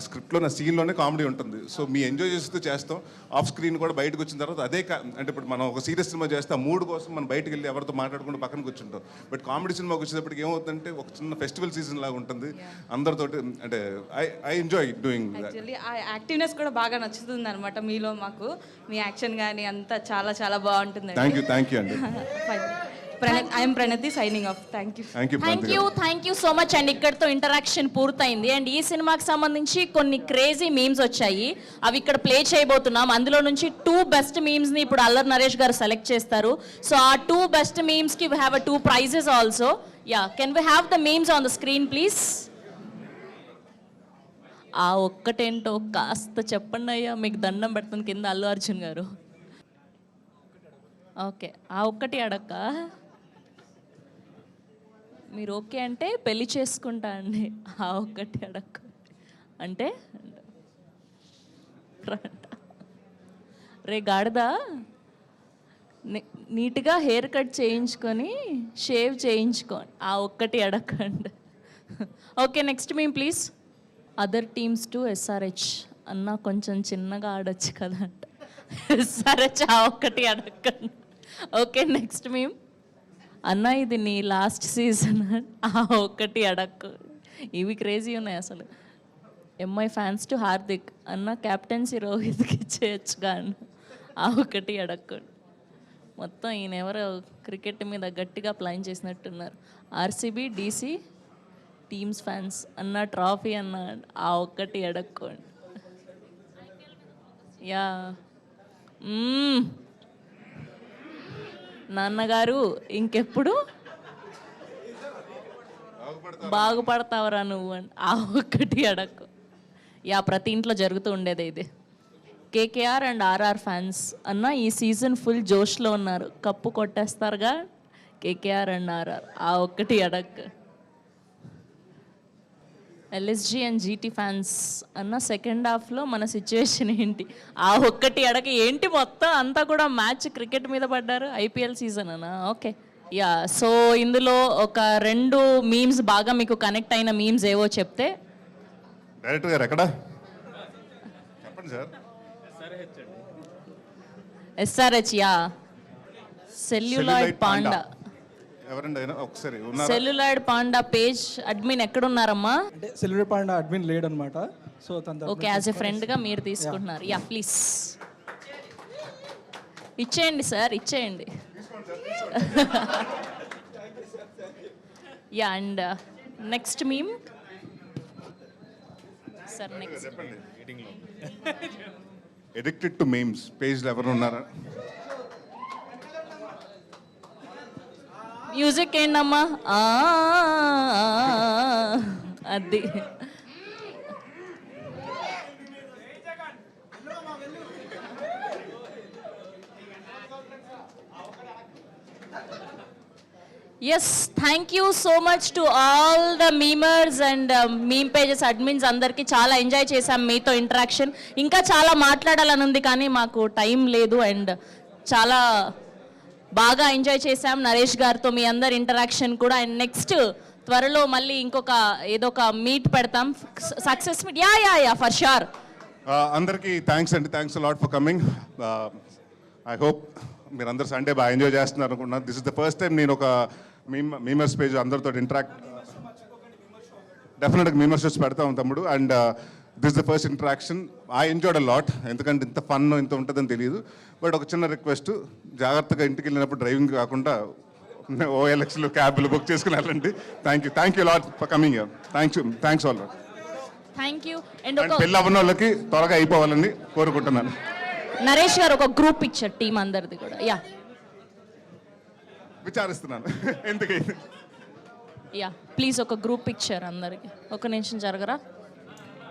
స్క్రిప్ట్లో నా సీన్లోనే కామెడీ ఉంటుంది. సో మీ ఎంజాయ్ చేస్తూ చేస్తాం. ఆఫ్ స్క్రీన్ కూడా బయటకు వచ్చిన తర్వాత అదే అంటే ఇప్పుడు మనం ఒక సీరియస్ సినిమా చేస్తే ఆ మూడు కోసం మనం బయటకు వెళ్ళి ఎవరితో మాట్లాడుకుంటూ పక్కన కూర్చుంటాం. బట్ కామెడీ సినిమాకి వచ్చేటప్పటికి ఏమవుతుందంటే ఒక చిన్న ఫెస్టివల్ సీజన్ లాగా ఉంటుంది అందరితోటి. అంటే ఐ ఎంజాయ్ డూయింగ్. యాక్చువల్లీ ఆ యాక్టివ్నెస్ కూడా బాగా నచ్చుతుంది అనమాట మీలో. మాకు మీ యాక్షన్ కానీ అంతా చాలా చాలా బాగుంటుంది. థ్యాంక్ యూ అండి. I'm Pranathi signing off. Thank you so much. And ఇక్కడతో ఇంటరాక్షన్ పూర్తయింది. అండ్ ఈ సినిమాకి సంబంధించి కొన్ని క్రేజీ మీమ్స్ వచ్చాయి, అవి ఇక్కడ ప్లే చేయబోతున్నాం. అందులో నుంచి 2 బెస్ట్ మీమ్స్ని ఇప్పుడు అల్లరి నరేష్ గారు సెలెక్ట్ చేస్తారు. సో ఆ 2 బెస్ట్ మీమ్స్కి we have 2 prizes also. Can we have the memes on the screen please? ఆ ఒక్కటేంటో కాస్త చెప్పండి అయ్యా, మీకు దండం పెడుతుంది కింద అల్లు అర్జున్ గారు. ఓకే, ఆ ఒక్కటి అడక్క మీరు ఓకే అంటే పెళ్లి చేసుకుంటా అండి. ఆ ఒక్కటి అడక్క అంటే రే గాడిదా, నీట్గా హెయిర్ కట్ చేయించుకొని షేవ్ చేయించుకోండి. ఆ ఒక్కటి అడగండి. ఓకే, నెక్స్ట్ మేము please. Other teams to SRH అన్న కొంచెం చిన్నగా ఆడొచ్చు కదా అంట. ఎస్ఆర్హెచ్ ఆ ఒక్కటి అడగండి. ఓకే, నెక్స్ట్ మేము అన్న ఇది నీ లాస్ట్ సీజన్ ఆ ఒక్కటి అడక్కు. ఇవి క్రేజీ ఉన్నాయి అసలు. ఎంఐ ఫ్యాన్స్ టు హార్దిక్ అన్న క్యాప్టెన్సీ రోహిత్కి ఇచ్చేయచ్చుగా అన్న ఆ ఒక్కటి అడక్కు. మొత్తం ఈయన ఎవరో క్రికెట్ మీద గట్టిగా ప్లాన్ చేసినట్టున్నారు. ఆర్సీబీ డీసీ టీమ్స్ ఫ్యాన్స్ అన్న ట్రాఫీ అన్న ఆ ఒక్కటి అడక్కోండి. యా నాన్నగారు ఇంకెప్పుడు బాగుపడతావరా నువ్వు అని ఆ ఒక్కటి అడక్కు. యా ప్రతి ఇంట్లో జరుగుతూ ఉండేది ఇది. కేకేఆర్ అండ్ ఆర్ఆర్ ఫ్యాన్స్ అన్న ఈ సీజన్ ఫుల్ జోష్లో ఉన్నారు, కప్పు కొట్టేస్తారుగా కేకేఆర్ అండ్ ఆర్ఆర్ ఆ ఒక్కటి అడక్. ఎల్ఎస్జి అండ్ జీటీ ఫ్యాన్స్ అన్న సెకండ్ హాఫ్లో మన సిచ్యువేషన్ ఏంటి ఆ ఒక్కటి అడగ. ఏంటి మొత్తం అంతా కూడా మ్యాచ్ క్రికెట్ మీద పడ్డారు, ఐపీఎల్ సీజన్ అన్న. ఓకే యా, సో ఇందులో ఒక 2 మీమ్స్ బాగా మీకు కనెక్ట్ అయిన మీమ్స్ ఏవో చెప్తే. డైరెక్టర్ గారు ఎక్కడ చెప్పండి sir. SRH yeah celluloid panda. ఎవరండి అయినా ఒకసారి ఉన్నారా? సెల్యులాయిడ్ పాండా పేజ్ అడ్మిన్ ఎక్కడున్నారమ్మా? అంటే సెల్యులర్ పాండా అడ్మిన్ లేడనమాట. సో ఓకే, యాజ్ ఎ ఫ్రెండ్గా మీరు తీసుకుంటున్నారు. యా ప్లీజ్ ఇచ్చేయండి సార్, ఇచ్చేయండి. Yeah and next meme sir. Next addicted to memes పేజ్లో ఎవరు ఉన్నారా? మ్యూజిక్ ఏంటమ్మా? అది yes, thank you so much to all the memers and meme pages admins అందరికీ. చాలా ఎంజాయ్ చేశాం మీతో ఇంటరాక్షన్. ఇంకా చాలా మాట్లాడాలని ఉంది కానీ మాకు టైం లేదు. అండ్ చాలా బాగా ఎంజాయ్ చేశాం నరేష్ గారితో మీ అందరి ఇంటరాక్షన్ కూడా. అండ్ నెక్స్ట్ త్వరలో మళ్ళీ ఇంకొక ఏదో ఒక మీట్ పెడతాం, success meet. Yeah yeah yeah for sure. అందరికీ థ్యాంక్స్ అండి, thanks lot for coming. I hope మీరు అందరు సండే బాగా ఎంజాయ్ చేస్తున్నారు అనుకుంటున్నాను. This is the first time నేను ఒక మీమర్స్ పేజ్ అందరితో ఇంటరాక్ట్. డెఫినెట్గా మీమర్స్ షోస్ పెడతాం తమ్ముడు. And this the first interaction. I enjoyed a lot. ఎందుకంటే ఇంత ఫన్ ఇంత ఉంటుందని తెలియదు. బట్ ఒక చిన్న రిక్వెస్ట్, జాగ్రత్తగా ఇంటికి వెళ్ళినప్పుడు డ్రైవింగ్ కాకుండా ఓఎల్ఎక్స్లు క్యాబ్లు బుక్ చేసుకుని వెళ్ళండి. Thank you lot for coming here. Thanks all. Thank you. And పెళ్ళి అవ్వని వాళ్ళకి త్వరగా అయిపోవాలని కోరుకుంటున్నాను. నరేష్ గారు ఒక గ్రూప్ ఇచ్చారు టీం అందరిది కూడా. యా విచారిస్తున్నాను ఎందుకైతే. యా ప్లీజ్ ఒక గ్రూప్ ఇచ్చారు అందరికి. ఒక నిమిషం జరగరా.